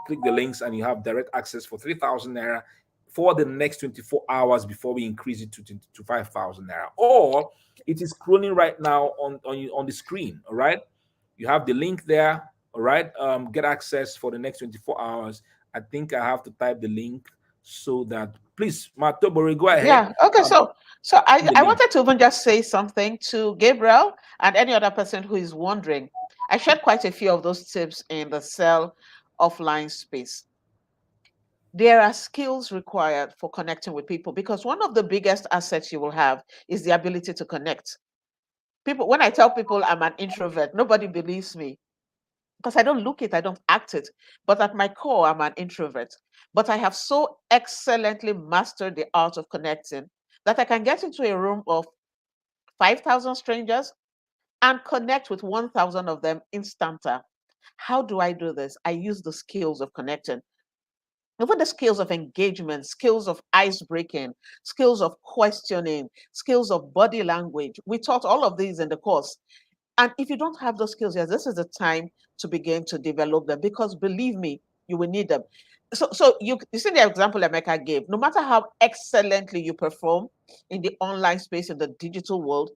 click the links and you have direct access for 3,000 naira for the next 24 hours before we increase it to 5,000 naira. Or it is scrolling right now on the screen. All right. You have the link there. All right. Get access for the next 24 hours. I think I have to type the link so that please, Matobori, go ahead. Yeah. Okay. So The I link. wanted to even just say something to Gabriel and any other person who is wondering. I shared quite a few of those tips in the sell offline space. There are skills required for connecting with people because one of the biggest assets you will have is the ability to connect. People, when I tell people I'm an introvert, nobody believes me. because I don't look it, I don't act it. But at my core, I'm an introvert. But I have so excellently mastered the art of connecting that I can get into a room of 5,000 strangers and connect with 1,000 of them instanta. How do I do this? I use the skills of connecting. Even the skills of engagement, skills of ice breaking, skills of questioning, skills of body language. We taught all of these in the course. And if you don't have those skills, yes, this is the time to begin to develop them, because believe me, you will need them. So you see the example Emeka gave. No matter how excellently you perform in the online space, in the digital world,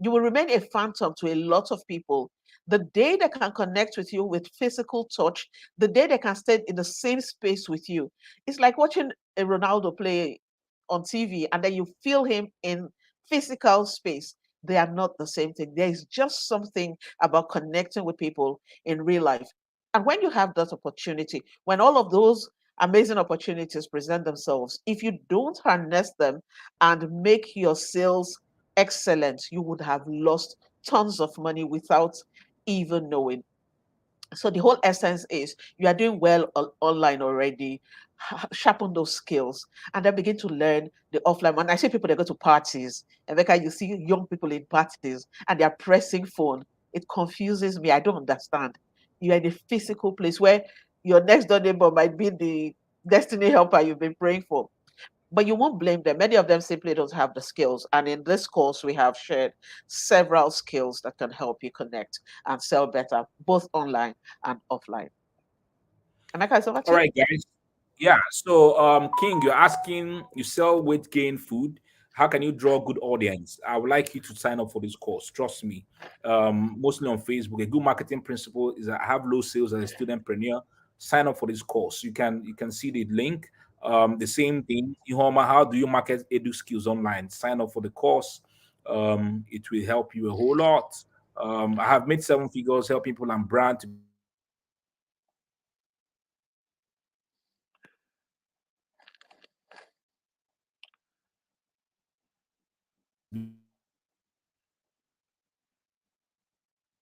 you will remain a phantom to a lot of people. The day they can connect with you with physical touch, the day they can stay in the same space with you, it's like watching a Ronaldo play on TV and then you feel him in physical space. They are not the same thing. There is just something about connecting with people in real life. And when you have that opportunity, when all of those amazing opportunities present themselves, if you don't harness them and make your sales excellent, you would have lost tons of money without even knowing. So the whole essence is you are doing well online already, sharpen those skills, and then begin to learn the offline. When I see people, they go to parties, and like you see young people in parties and they are pressing phone, it confuses me. I don't understand. You are in a physical place where your next door neighbor might be the destiny helper you've been praying for, but you won't blame them. Many of them simply don't have the skills. And in this course, we have shared several skills that can help you connect and sell better, both online and offline. Emeka, it's over All to you. right, guys. Yeah. So, King, you're asking, you sell weight gain food. How can you draw good audience? I would like you to sign up for this course. Trust me. Mostly on Facebook. A good marketing principle is that I have low sales as a studentpreneur. Sign up for this course. You can see the link. The same thing. Ihoma, how do you market edu skills online? Sign up for the course. It will help you a whole lot. I have made seven figures helping people and brand to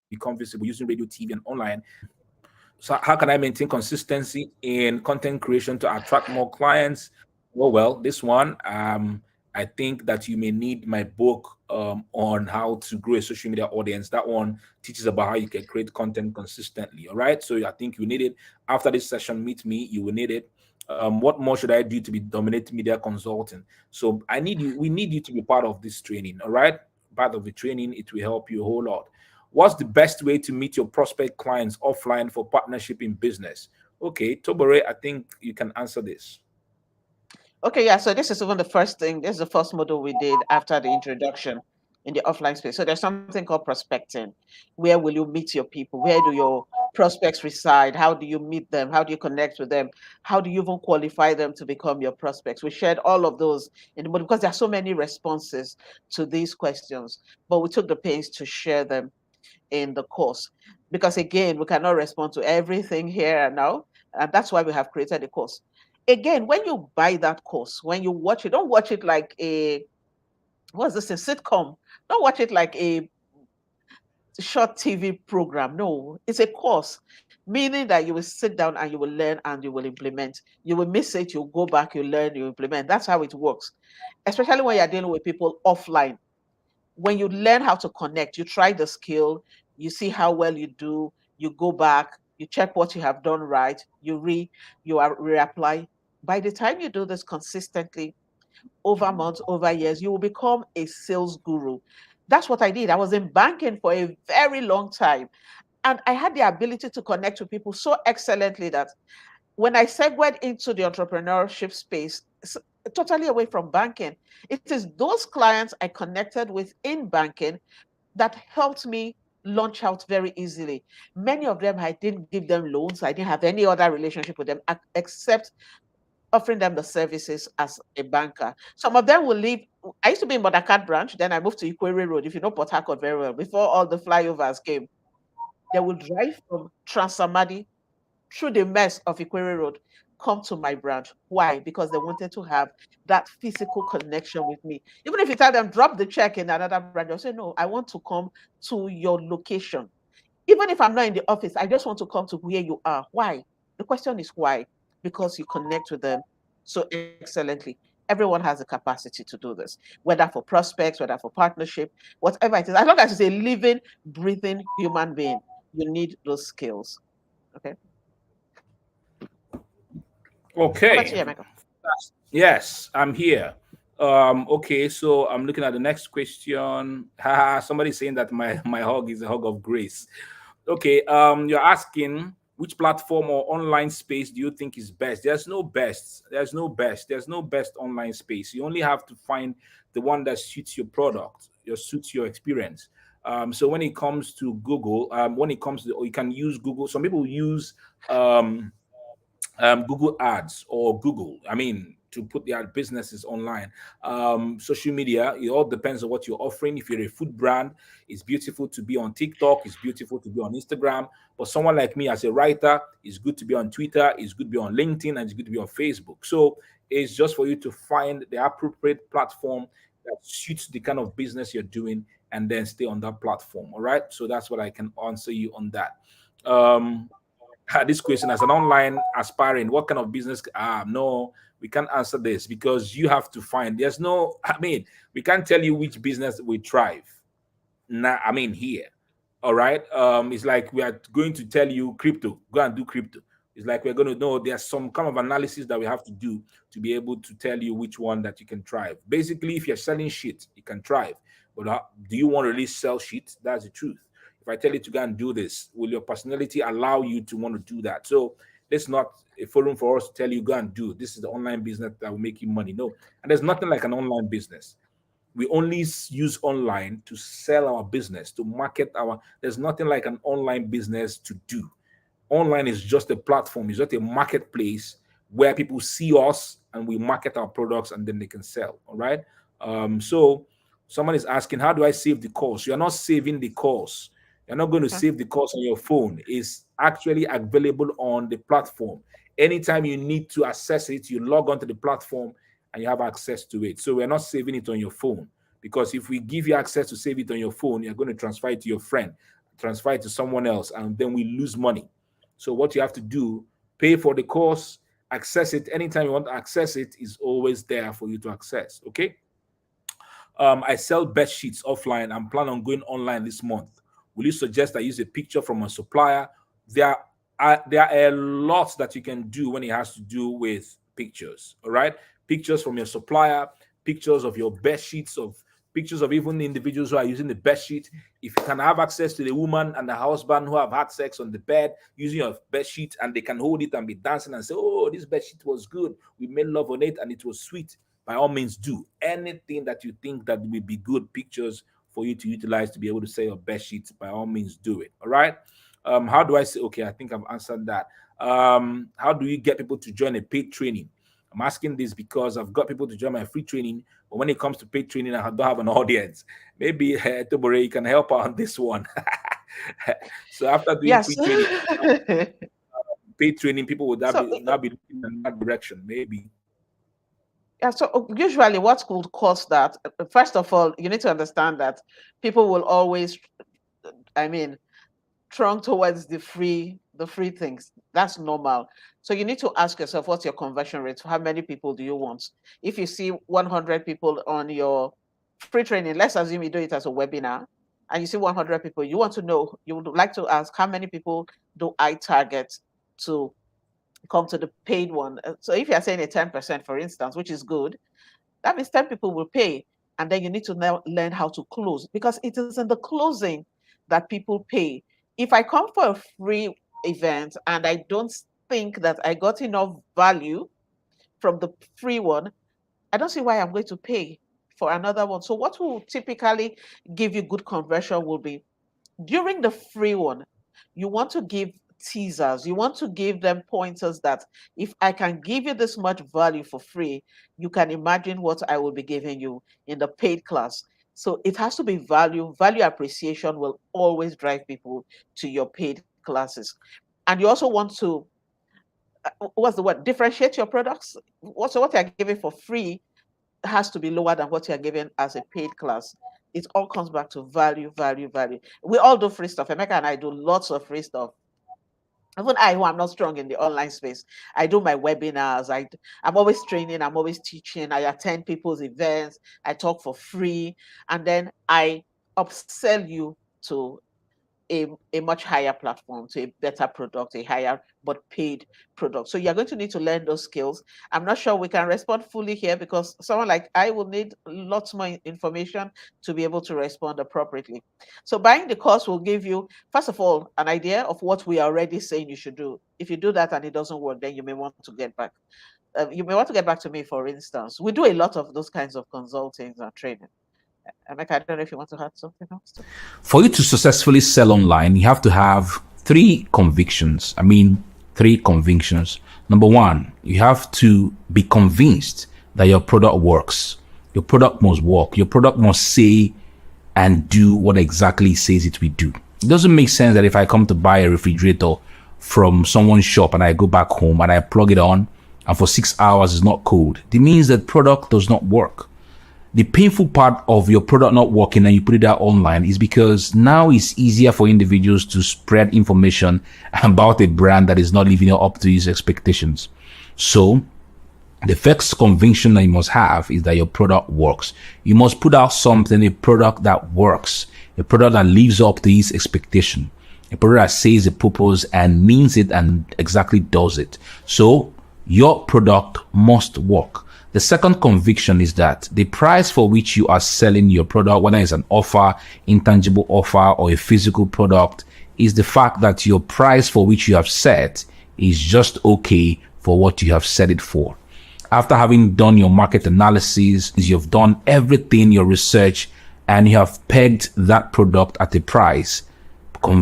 become visible using radio, TV, and online. So I think you need it. So how can I maintain consistency in content creation to attract more clients? Well, this one, I think that you may need my book on how to grow a social media audience. That one teaches about how you can create content consistently. All right. So I think you need it. After this session, meet me. You will need it. What more should I do to be dominant media consulting? So I need you. We need you to be part of this training. All right. Part of the training, it will help you a whole lot. What's the best way to meet your prospect clients offline for partnership in business? Okay, Tobore, I think you can answer this. Okay, yeah. So this is even the first thing. This is the first model we did after the introduction in the offline space. So there's something called prospecting. Where will you meet your people? Where do your prospects reside? How do you meet them? How do you connect with them? How do you even qualify them to become your prospects? We shared all of those in the model because there are so many responses to these questions, but we took the pains to share them in the course. Because again, we cannot respond to everything here and now. And that's why we have created a course. Again, when you buy that course, when you watch it, don't watch it like what's this, a sitcom. Don't watch it like a short TV program. No, it's a course, meaning that you will sit down and you will learn and you will implement. You will miss it, you'll go back, you learn, you implement. That's how it works, especially when you're dealing with people offline. When you learn how to connect, you try the skill, you see how well you do, you go back, you check what you have done right, you are reapply. By the time you do this consistently over months, over years, you will become a sales guru. That's what I did. I was in banking for a very long time. And I had the ability to connect with people so excellently that when I segued into the entrepreneurship space, totally away from banking, it is those clients I connected with in banking that helped me launch out very easily. Many of them, I didn't give them loans. I didn't have any other relationship with them except offering them the services as a banker. Some of them will leave. I used to be in Modakat branch, then I moved to Ikwere Road, if you know Port Harcourt very well, before all the flyovers came. They would drive from Transamadi through the mess of Ikwere Road, come to my branch. Why? Because they wanted to have that physical connection with me. Even if you tell them drop the check in another branch, they'll say, no, I want to come to your location. Even if I'm not in the office, I just want to come to where you are. Why? The question is why? Because you connect with them so excellently. Everyone has the capacity to do this, whether for prospects, whether for partnership, whatever it is. As long as it's a living, breathing human being, you need those skills. Okay. Over to Okay. you, Michael. Yes, I'm here. Okay, so I'm looking at the next question. Somebody saying that my hug is a hug of grace. Okay, you're asking which platform or online space do you think is best? There's no best. There's no best. There's no best online space. You only have to find the one that suits your product, suits your experience. So when it comes to Google, when it comes to, or you can use Google. Some people use um, Google Ads or Google. I mean, to put their businesses online. Social media, it all depends on what you're offering. If you're a food brand, it's beautiful to be on TikTok, it's beautiful to be on Instagram. But someone like me as a writer, it's good to be on Twitter, it's good to be on LinkedIn, and it's good to be on Facebook. So it's just for you to find the appropriate platform that suits the kind of business you're doing and then stay on that platform. All right. So that's what I can answer you on that. Um, this question as an online aspiring, what kind of business? No, we can't answer this because you have to find. There's no. I mean, we can't tell you which business will thrive. Nah, I mean here. All right. It's like we are going to tell you crypto. Go and do crypto. It's like we're going to know there's some kind of analysis that we have to do to be able to tell you which one that you can thrive. Basically, if you're selling shit, you can thrive. But do you want to really sell shit? That's the truth. If I tell you to go and do this, will your personality allow you to want to do that? So it's not a forum for us to tell you go and do. This is the online business that will make you money. No, and there's nothing like an online business. We only use online to sell our business, to market our. There's nothing like an online business to do. Online is just a platform, it's just a marketplace where people see us and we market our products and then they can sell. All right. So someone is asking, how do I save the course? You're not saving the course. You're not going to Okay. save the course on your phone. It's actually available on the platform. Anytime you need to access it, you log onto the platform and you have access to it. So we're not saving it on your phone, because if we give you access to save it on your phone, you're going to transfer it to your friend, transfer it to someone else, and then we lose money. So what you have to do, pay for the course, access it anytime you want to access it, is always there for you to access. Okay. I sell bed sheets offline. I'm planning on going online this month. Will you suggest I use a picture from a supplier? There are a lot that you can do when it has to do with pictures. All right, pictures from your supplier, pictures of your bed sheets, of pictures of even the individuals who are using the bed sheet. If you can have access to the woman and the husband who have had sex on the bed using your bed sheet, and they can hold it and be dancing and say, "Oh, this bed sheet was good. We made love on it and it was sweet." By all means, do anything that you think that will be good pictures for you to utilize to be able to sell your bed sheets. By all means, do it. All right. How do I say? Okay, I think I've answered that. How do you get people to join a paid training? I'm asking this because I've got people to join my free training, but when it comes to paid training, I don't have an audience. Maybe Tobore, you can help out on this one. So after doing Yes. free training, paid training, people would So now be looking in that direction. Maybe. yeah, so usually what could cause that? First of all, you need to understand that people will always, I mean, strong towards the free things. That's normal. So you need to ask yourself, what's your conversion rate? How many people do you want? If you see 100 people on your free training, let's assume you do it as a webinar, and you see 100 people, you want to know, you would like to ask, how many people do I target to come to the paid one? So if you're saying a 10%, for instance, which is good, that means 10 people will pay. And then you need to now learn how to close, because it is in the closing that people pay. If I come for a free event and I don't think that I got enough value from the free one, I don't see why I'm going to pay for another one. So what will typically give you good conversion will be during the free one, you want to give teasers, you want to give them pointers that if I can give you this much value for free, you can imagine what I will be giving you in the paid class. So it has to be value. Value appreciation will always drive people to your paid classes. And you also want to, what's the word? Differentiate your products. So what you're giving for free has to be lower than what you're giving as a paid class. It all comes back to value, value, value. We all do free stuff. Emeka and I do lots of free stuff. Even I, who am not strong in the online space, I do my webinars. I'm always training. I'm always teaching. I attend people's events. I talk for free, and then I upsell you to a much higher platform, to a better product, a higher but paid product. So you're going to need to learn those skills. I'm not sure we can respond fully here because someone like I will need lots more information to be able to respond appropriately. So buying the course will give you, first of all, an idea of what we are already saying you should do. If you do that and it doesn't work, then you may want to get back. You may want to get back to me, for instance. We do a lot of those kinds of consulting and training. Emeka, I don't know if you want to add something else. For you to successfully sell online, you have to have three convictions. Three convictions. Number one, you have to be convinced that your product works. Your product must work. Your product must say and do what exactly it says it will do. It doesn't make sense that if I come to buy a refrigerator from someone's shop and I go back home and I plug it on and for 6 hours it's not cold, it means that product does not work. The painful part of your product not working and you put it out online is because now it's easier for individuals to spread information about a brand that is not living up to his expectations. So the first conviction that you must have is that your product works. You must put out something, a product that works, a product that lives up to his expectation, a product that says the purpose and means it and exactly does it. So your product must work. The second conviction is that the price for which you are selling your product, whether it's an offer, intangible offer, or a physical product, is the fact that your price for which you have set is just okay for what you have set it for. After having done your market analysis, you've done everything, your research, and you have pegged that product at a price,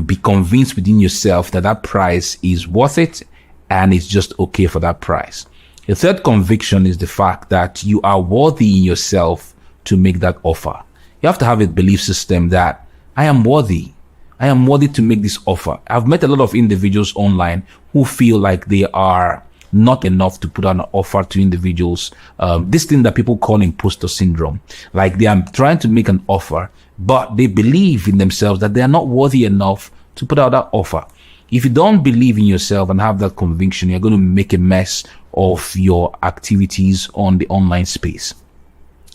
be convinced within yourself that that price is worth it and it's just okay for that price. The third conviction is the fact that you are worthy in yourself to make that offer. You have to have a belief system that I am worthy. I am worthy to make this offer. I've met a lot of individuals online who feel like they are not enough to put an offer to individuals. This thing that people call imposter syndrome. Like they are trying to make an offer, but they believe in themselves that they are not worthy enough to put out that offer. If you don't believe in yourself and have that conviction, you're going to make a mess of your activities on the online space.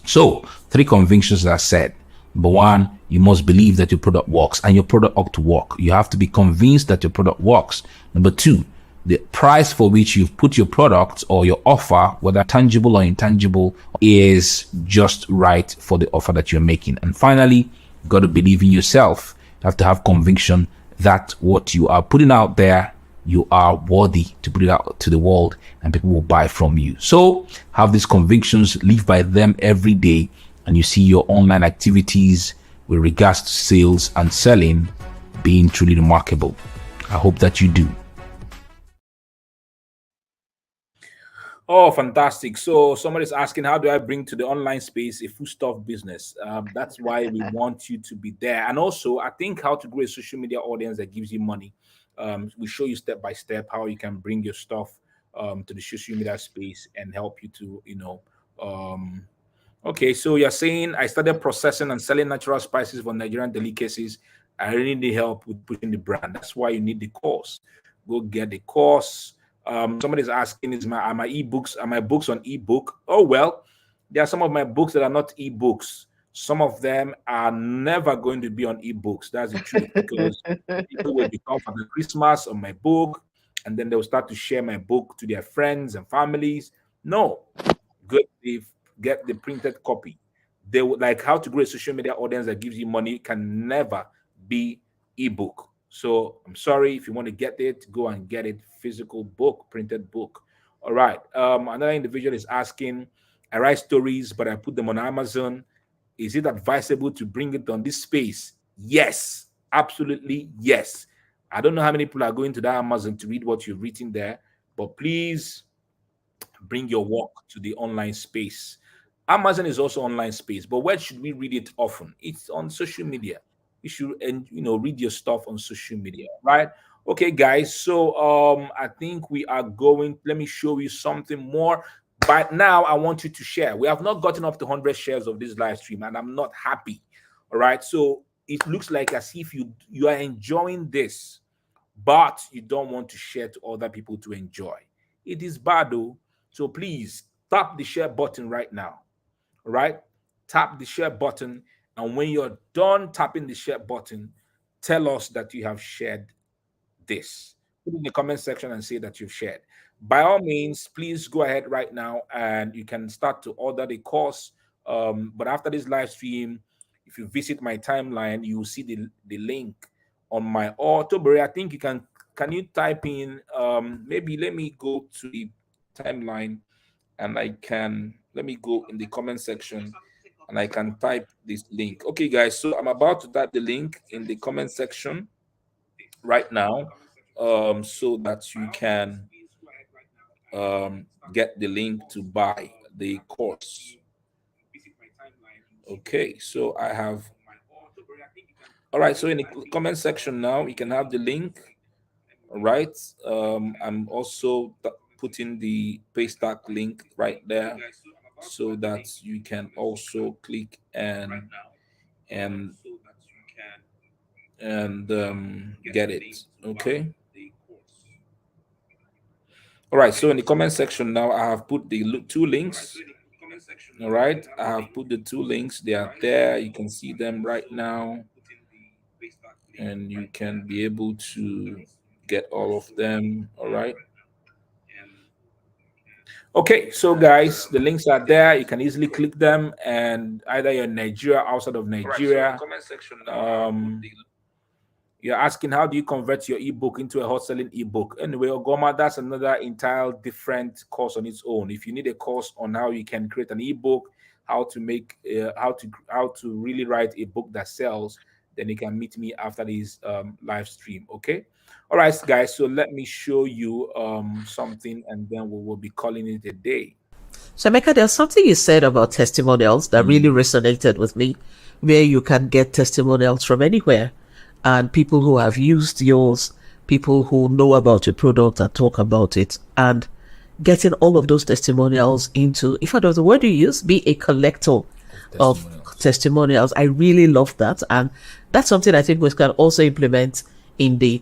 So, three convictions that I said. Number one, you must believe that your product works and your product ought to work. You have to be convinced that your product works. Number two, the price for which you've put your product or your offer, whether tangible or intangible, is just right for the offer that you're making. And finally, you've got to believe in yourself. You have to have conviction that what you are putting out there, you are worthy to put it out to the world and people will buy from you. So have these convictions, live by them every day, and you see your online activities with regards to sales and selling being truly remarkable. I hope that you do. Oh, fantastic. So somebody's asking, how do I bring to the online space a foodstuff business? That's why we want you to be there. And also, I think how to grow a social media audience that gives you money. We show you step by step how you can bring your stuff to the social media space and help you to, okay, so you're saying I started processing and selling natural spices for Nigerian delicacies. I really need help with pushing the brand. That's why you need the course. Go get the course. Somebody's asking, are my books on ebook? Oh, well, there are some of my books that are not ebooks. Some of them are never going to be on ebooks. That's the truth, because people will become for the Christmas on my book, and then they'll start to share my book to their friends and families. No, get the printed copy. They would like how to grow a social media audience that gives you money can never be ebook. So I'm sorry, if you want to get it, go and get it, physical book, printed book. All right. Another individual is asking, I write stories, but I put them on Amazon. Is it advisable to bring it on this space? Yes, absolutely yes. I don't know how many people are going to that Amazon to read what you've written there, but please bring your work to the online space. Amazon is also online space, but where should we read it often? It's on social media. You should read your stuff on social media, right? Okay, guys. So I think we are going. Let me show you something more. But now I want you to share. We have not gotten up to 100 shares of this live stream, and I'm not happy. All right. So it looks like as if you are enjoying this, but you don't want to share to other people to enjoy. It is bad though. So please tap the share button right now. All right. Tap the share button. And when you're done tapping the share button, tell us that you have shared this. Put in the comment section and say that you've shared. By all means, please go ahead right now and you can start to order the course. But after this live stream, if you visit my timeline, you will see the link on my Tobere. I think you can you type in maybe let me go to the timeline and let me go in the comment section and I can type this link. Okay, guys, so I'm about to type the link in the comment section right now, so that you can get the link to buy the course. Okay, so I have. All right, so in the comment section now, you can have the link. All right, I'm also putting the Paystack link right there, so that you can also click and get it. Okay. All right, so in the comment section now, I have put the two links. All right, I have put the two links. They are there. You can see them right now, and you can be able to get all of them. All right. Okay, so guys, the links are there. You can easily click them, and either you're in Nigeria, outside of Nigeria. You're asking how do you convert your ebook into a hot selling ebook? Anyway, Ogoma, that's another entire different course on its own. If you need a course on how you can create an ebook, how to make how to really write a book that sells, then you can meet me after this live stream. Okay. All right, guys. So let me show you something, and then we will be calling it a day. So, Emeka, there's something you said about testimonials that really resonated with me, where you can get testimonials from anywhere. And people who have used yours, people who know about your product and talk about it, and getting all of those testimonials into, if I don't know the word you use, be a collector of testimonials. I really love that. And that's something I think we can also implement in the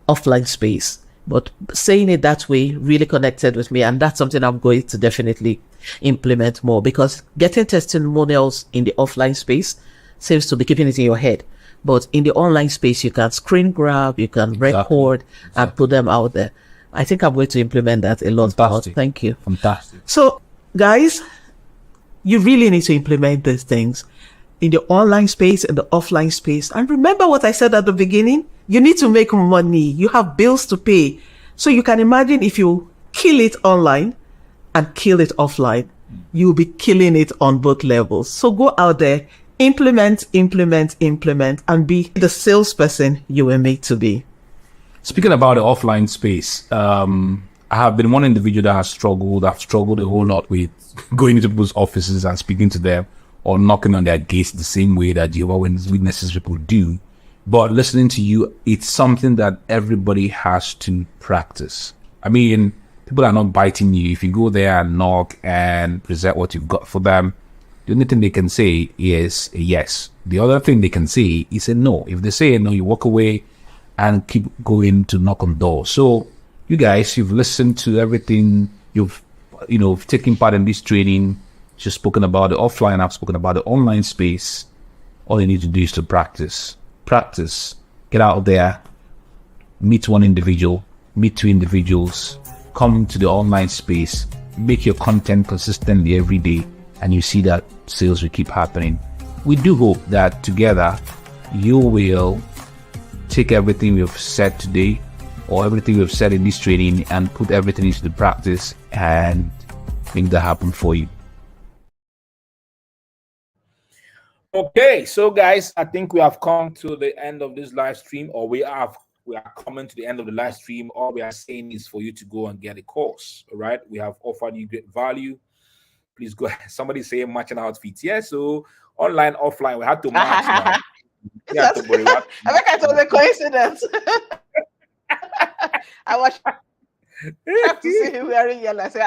offline space. But saying it that way really connected with me. And that's something I'm going to definitely implement more, because getting testimonials in the offline space seems to be keeping it in your head. But in the online space, you can screen grab, you can record and put them out there. I think I'm going to implement that a lot more. Thank you. Fantastic. So, guys, you really need to implement these things in the online space and the offline space. And remember what I said at the beginning? You need to make money. You have bills to pay. So you can imagine if you kill it online and kill it offline, you'll be killing it on both levels. So go out there, implement, and be the salesperson you were made to be. Speaking about the offline space, I have been one individual that has struggled. I've struggled a whole lot with going into people's offices and speaking to them or knocking on their gates the same way that Jehovah's Witnesses people do. But listening to you, it's something that everybody has to practice. I mean, people are not biting you. If you go there and knock and present what you've got for them, the only thing they can say is a yes. The other thing they can say is a no. If they say a no, you walk away and keep going to knock on doors. So you guys, you've listened to everything. You've taken part in this training. You've spoken about the offline. I've spoken about the online space. All you need to do is to practice. Practice. Get out there. Meet one individual. Meet two individuals. Come to the online space. Make your content consistently every day. And you see that sales will keep happening. We do hope that together you will take everything we've said today or everything we've said in this training and put everything into the practice and make that happen for you. Okay, so guys, I think we have come to the end of this live stream, or we are coming to the end of the live stream. All we are saying is for you to go and get a course. All right, we have offered you great value. Please go ahead. Somebody say matching outfits. Yeah, so online, offline, we had to match now. I think it was a coincidence. I was trying to see him wearing yellow. I said,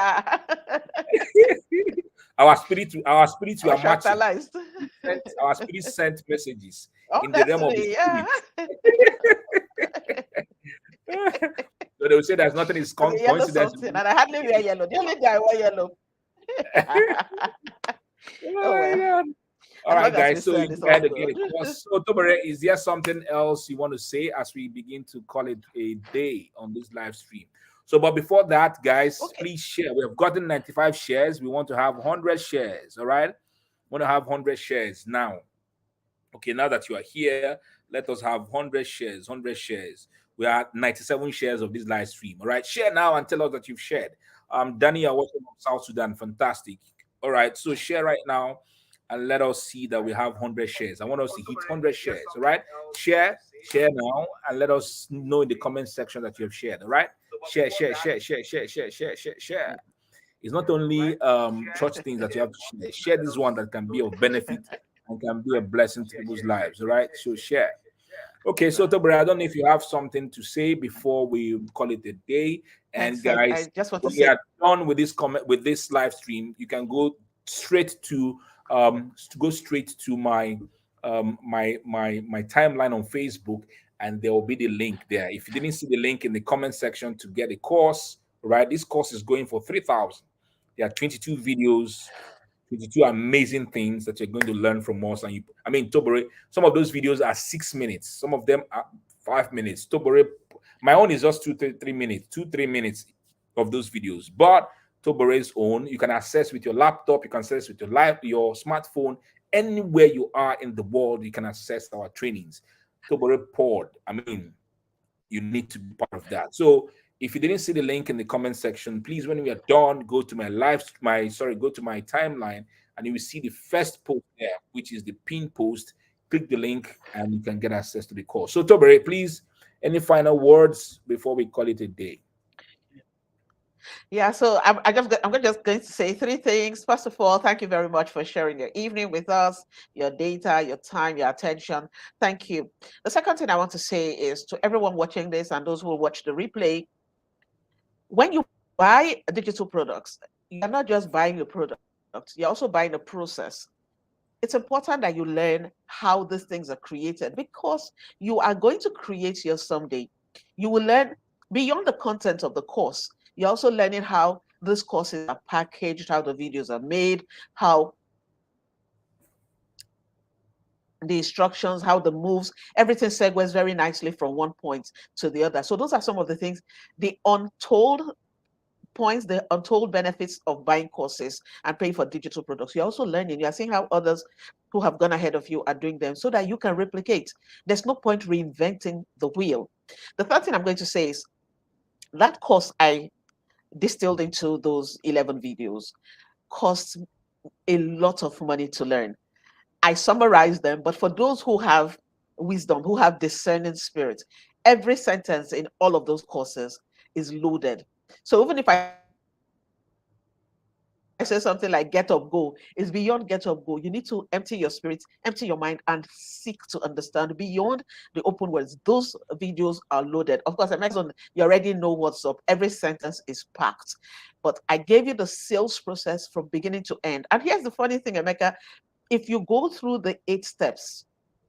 Our spirit were matching. spirit sent messages Oh, in the realm of the destiny, yeah. spirit. So they will say there's nothing is The yellow coincidence. something, and I hardly wear yellow. The only day I wear yellow. Oh Oh my well, God. All as right, long as we guys. So sell, you it's go all ahead and get good. a course. So, Tobere, is there something else you want to say as we begin to call it a day on this live stream? So, but before that, guys, Okay. please share. We have gotten 95 shares. We want to have 100 shares. All right. We want to have 100 shares now. Okay, now that you are here, let us have 100 shares. 100 shares. We are at 97 shares of this live stream. All right. Share now and tell us that you've shared. Danny, you're watching from South Sudan. Fantastic. All right. So share right now and let us see that we have 100 shares. I want us to hit 100 shares. All right. Share now and let us know in the comment section that you have shared. All right. Share. It's not only church things that you have to share. Share this one that can be of benefit and can be a blessing to people's lives. All right. So share. Okay, so Tobere, I don't know if you have something to say before we call it a day. And Excellent. I guys, just want to when we say, are done with this comment with this live stream, you can go straight to my my timeline on Facebook, and there will be the link there. If you didn't see the link in the comment section to get a course, right? This course is going for 3,000. There are 22 videos, 22 amazing things that you're going to learn from us. And Tobere, some of those videos are 6 minutes, some of them are 5 minutes. Tobere, my own is just 3 minutes, 3 minutes of those videos. But Tobere's own, you can access with your laptop, you can access with your smartphone, anywhere you are in the world, you can access our trainings. Tobere Pod, you need to be part of that. So if you didn't see the link in the comment section, please, when we are done, go to go to my timeline, and you will see the first post there, which is the pin post. Click the link, and you can get access to the course. So, Tobere, please, any final words before we call it a day? yeah. So I'm just going to say 3 things. First of all, thank you very much for sharing your evening with us, your data, your time, your attention. Thank you. The second thing I want to say is to everyone watching this and those who will watch the replay, when you buy digital products, you're not just buying a product, you're also buying a process. It's important that you learn how these things are created, because you are going to create yours someday. You will learn beyond the content of the course. You're also learning how these courses are packaged, how the videos are made, how the instructions, how the moves, everything segues very nicely from one point to the other. So those are some of the things, the untold points, the untold benefits of buying courses and paying for digital products. You're also learning, you're seeing how others who have gone ahead of you are doing them, so that you can replicate. There's no point reinventing the wheel. The third thing I'm going to say is that course I distilled into those 11 videos costs a lot of money to learn. I summarize them, but for those who have wisdom, who have discerning spirit, every sentence in all of those courses is loaded. So even if I say something like get up, go, it's beyond get up, go. You need to empty your spirit, empty your mind, and seek to understand beyond the open words. Those videos are loaded. Of course, Amazon, you already know what's up. Every sentence is packed. But I gave you the sales process from beginning to end. And here's the funny thing, Emeka, if you go through the 8 steps,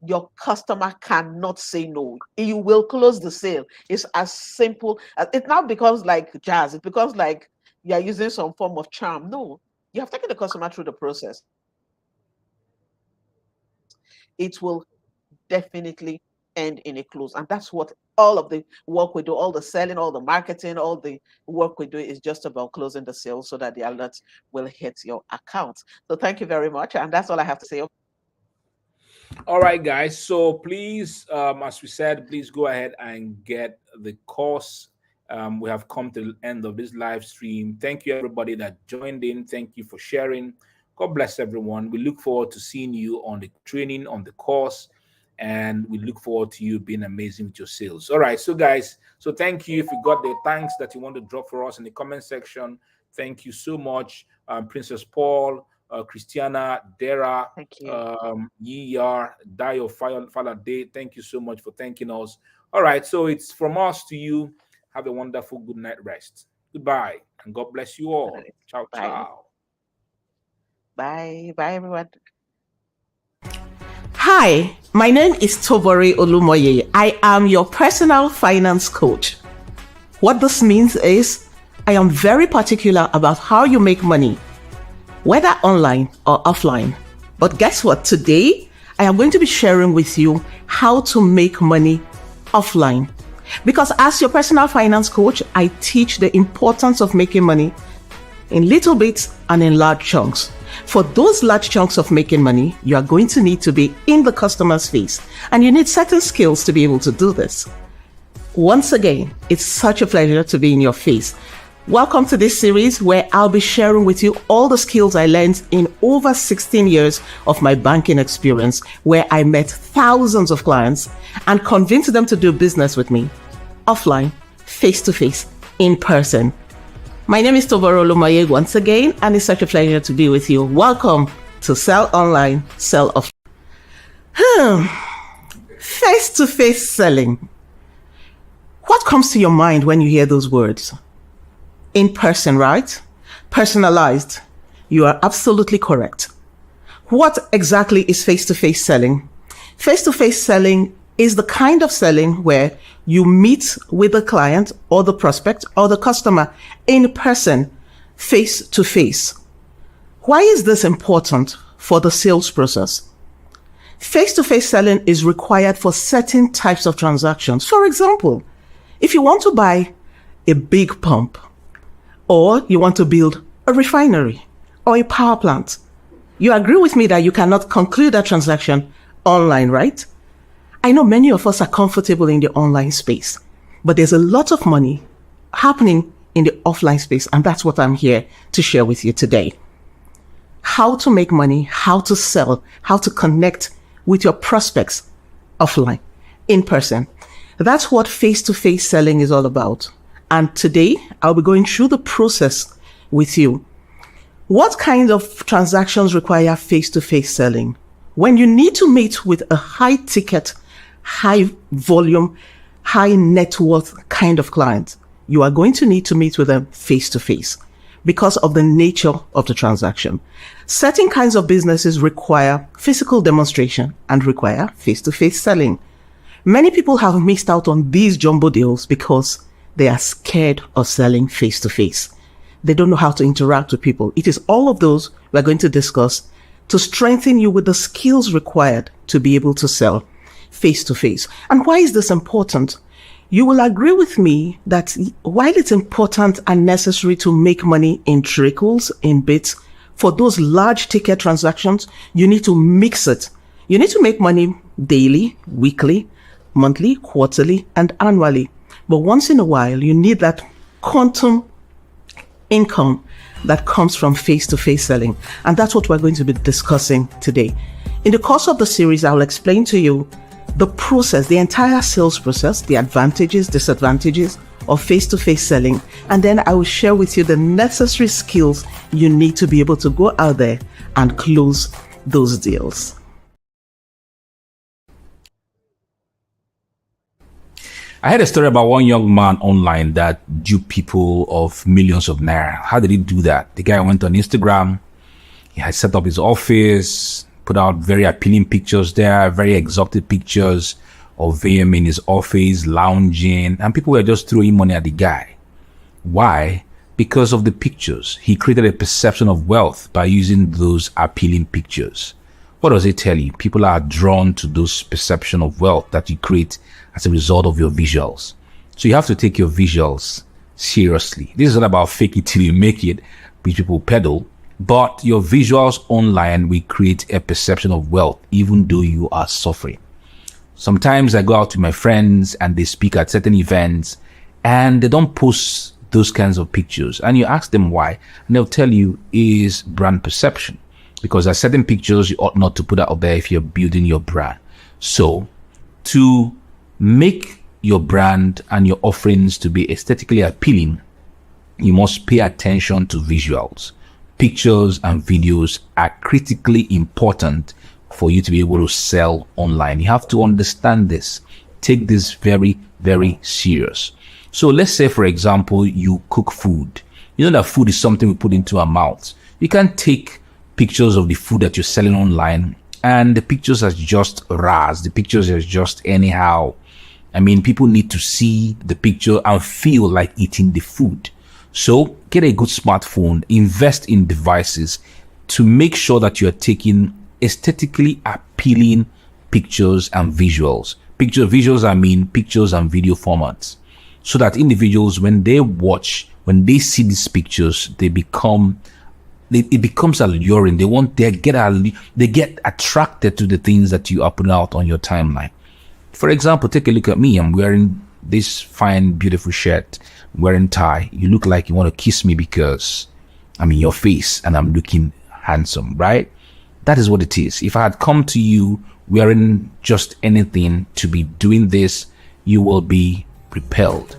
your customer cannot say no. You will close the sale. It's as simple as it now becomes like jazz. It becomes like you're using some form of charm. No, you have taken the customer through the process. It will definitely end in a close. And that's what all of the work we do, all the selling, all the marketing, all the work we do is just about closing the sale so that the alerts will hit your account. So thank you very much. And that's all I have to say. All right, guys. So please, as we said, please go ahead and get the course. We have come to the end of this live stream. Thank you, everybody that joined in. Thank you for sharing. God bless everyone. We look forward to seeing you on the training, on the course, and we look forward to you being amazing with your sales. All right, so guys, so thank you. If you got the thanks that you want to drop for us in the comment section, thank you so much, Princess Paul, Christiana, Dara, Thank you. Yiyar, Dio, Fala Day. Thank you so much for thanking us. All right, so it's from us to you. Have a wonderful good night rest. Goodbye, and God bless you all. Ciao, Bye. ciao. Bye. Bye, everyone. Hi, my name is Tobore Olumoye. I am your personal finance coach. What this means is I am very particular about how you make money, whether online or offline. But guess what? Today, I am going to be sharing with you how to make money offline. Because as your personal finance coach, I teach the importance of making money in little bits and in large chunks. For those large chunks of making money, you are going to need to be in the customer's face, and you need certain skills to be able to do this. Once again, it's such a pleasure to be in your face. Welcome to this series where I'll be sharing with you all the skills I learned in over 16 years of my banking experience, where I met thousands of clients and convinced them to do business with me offline, face-to-face, in person. My name is Tobore Olumoye once again, and it's such a pleasure to be with you. Welcome to Sell Online, Sell Offline. Face-to-face selling. What comes to your mind when you hear those words? In person, right? Personalized. You are absolutely correct. What exactly is face-to-face selling? Face-to-face selling is the kind of selling where you meet with the client or the prospect or the customer in person, face-to-face. Why is this important for the sales process? Face-to-face selling is required for certain types of transactions. For example, if you want to buy a big pump, or you want to build a refinery or a power plant, you agree with me that you cannot conclude that transaction online, right? I know many of us are comfortable in the online space, but there's a lot of money happening in the offline space, and that's what I'm here to share with you today. How to make money, how to sell, how to connect with your prospects offline, in person. That's what face-to-face selling is all about. And today, I'll be going through the process with you. What kind of transactions require face-to-face selling? When you need to meet with a high-ticket, high-volume, high-net-worth kind of client, you are going to need to meet with them face-to-face because of the nature of the transaction. Certain kinds of businesses require physical demonstration and require face-to-face selling. Many people have missed out on these jumbo deals because they are scared of selling face-to-face. They don't know how to interact with people. It is all of those we're going to discuss to strengthen you with the skills required to be able to sell face-to-face. And why is this important? You will agree with me that while it's important and necessary to make money in trickles, in bits, for those large ticket transactions, you need to mix it. You need to make money daily, weekly, monthly, quarterly, and annually. But once in a while, you need that quantum income that comes from face-to-face selling. And that's what we're going to be discussing today. In the course of the series, I'll explain to you the process, the entire sales process, the advantages, disadvantages of face-to-face selling. And then I will share with you the necessary skills you need to be able to go out there and close those deals. I heard a story about one young man online that duped people of millions of naira. How did he do that? The guy went on Instagram. He had set up his office, put out very appealing pictures there, very exotic pictures of him in his office, lounging, and people were just throwing money at the guy. Why? Because of the pictures. He created a perception of wealth by using those appealing pictures. What does it tell you? People are drawn to those perception of wealth that you create as a result of your visuals. So you have to take your visuals seriously. This is not about fake it till you make it, which people peddle, but your visuals online will create a perception of wealth, even though you are suffering. Sometimes I go out with my friends and they speak at certain events and they don't post those kinds of pictures. And you ask them why, and they'll tell you is brand perception. Because there are certain pictures you ought not to put out there if you're building your brand. So to make your brand and your offerings to be aesthetically appealing, you must pay attention to visuals. Pictures and videos are critically important for you to be able to sell online. You have to understand this. Take this very, very serious. So let's say, for example, you cook food. You know that food is something we put into our mouths. You can't take pictures of the food that you're selling online and the pictures are just ras, the pictures are just anyhow. I mean, people need to see the picture and feel like eating the food. So get a good smartphone, invest in devices to make sure that you're taking aesthetically appealing pictures and visuals. Visuals, I mean pictures and video formats. So that individuals, when they watch, when they see these pictures, it becomes alluring. They get attracted to the things that you are putting out on your timeline. For example, take a look at me. I'm wearing this fine, beautiful shirt, wearing tie. You look like you want to kiss me because I'm in your face and I'm looking handsome, right? That is what it is. If I had come to you wearing just anything to be doing this, you will be repelled.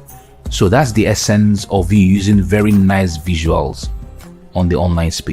So that's the essence of you using very nice visuals on the online space.